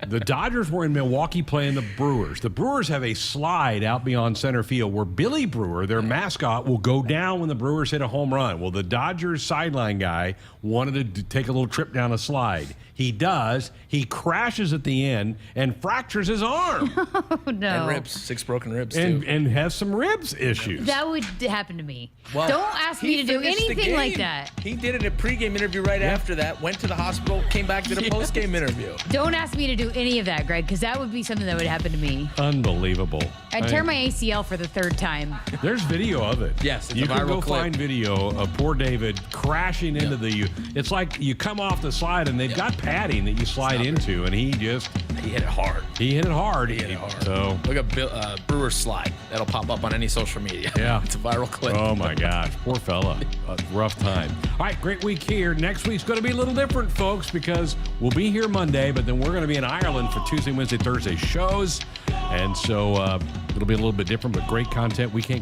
The Dodgers were in Milwaukee playing the Brewers. The Brewers have a slide out beyond center field where Billy Brewer, their mascot, will go down when the Brewers hit a home run. Well, the Dodgers sideline guy wanted to take a little trip down a slide. He does. He crashes at the end and fractures his arm. Oh, no. And ribs, 6 broken ribs, too. And has some ribs issues. That would happen to me. Well, Don't ask me he to do finished the anything like game. that. He did it in a pregame interview right after that, went to the hospital, came back, did a postgame interview. Don't ask me to do any of that, Greg, because that would be something that would happen to me. Unbelievable. I'd tear my ACL for the 3rd time. There's video of it. Yes, it's you a can viral go clip. find video of poor David crashing into the. It's like you come off the slide and they've got padding that you slide into, and he hit it hard. He hit it hard. So Look at Brewer's slide. That'll pop up on any social media. Yeah. It's a viral clip. Oh my gosh, poor fella. A rough time. All right, great week here. Next week's going to be a little different, folks, because we'll be here Monday, but then we're going to be in Ireland for Tuesday, Wednesday, Thursday shows, and so it'll be a little bit different, but great content. We can't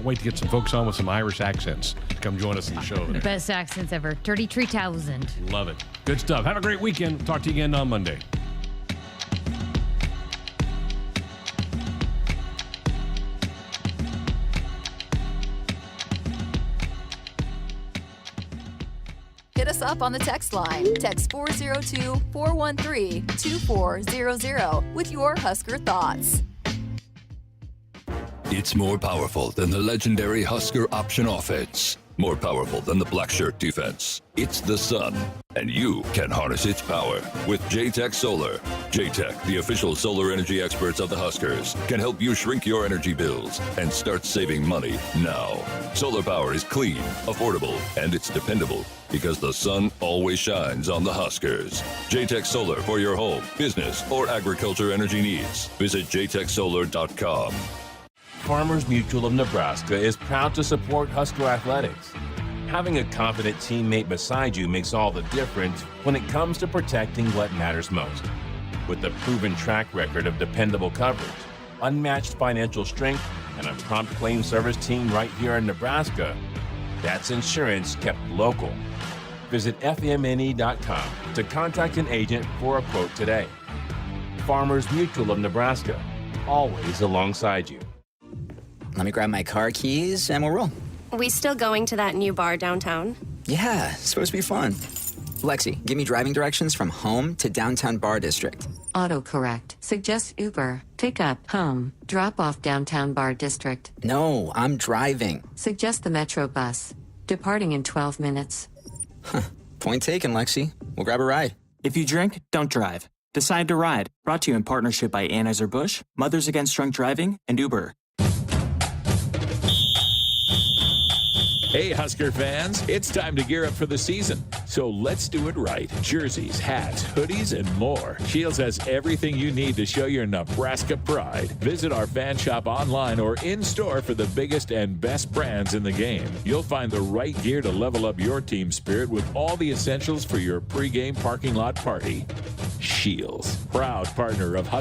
wait to get some folks on with some Irish accents to come join us in the show over there. Best accents ever. 33,000. Love it. Good stuff. Have a great weekend. Talk to you again on Monday. Hit us up on the text line. Text 402-413-2400 with your Husker thoughts. It's more powerful than the legendary Husker option offense. More powerful than the black shirt defense. It's the sun, and you can harness its power with JTech Solar. JTech, the official solar energy experts of the Huskers, can help you shrink your energy bills and start saving money now. Solar power is clean, affordable, and it's dependable because the sun always shines on the Huskers. JTech Solar for your home, business, or agriculture energy needs. Visit jtechsolar.com. Farmers Mutual of Nebraska is proud to support Husker athletics. Having a confident teammate beside you makes all the difference when it comes to protecting what matters most. With a proven track record of dependable coverage, unmatched financial strength, and a prompt claim service team right here in Nebraska, that's insurance kept local. Visit FMNE.com to contact an agent for a quote today. Farmers Mutual of Nebraska, always alongside you. Let me grab my car keys and we'll roll. We still going to that new bar downtown? Yeah, it's supposed to be fun. Lexi, give me driving directions from home to downtown Bar District. Autocorrect. Suggest Uber. Pick up, home. Drop off downtown Bar District. No, I'm driving. Suggest the Metro bus. Departing in 12 minutes. Point taken, Lexi. We'll grab a ride. If you drink, don't drive. Decide to ride. Brought to you in partnership by Anheuser-Busch, Mothers Against Drunk Driving, and Uber. Hey, Husker fans, it's time to gear up for the season. So let's do it right. Jerseys, hats, hoodies, and more. Shields has everything you need to show your Nebraska pride. Visit our fan shop online or in-store for the biggest and best brands in the game. You'll find the right gear to level up your team spirit with all the essentials for your pregame parking lot party. Shields, proud partner of Husker.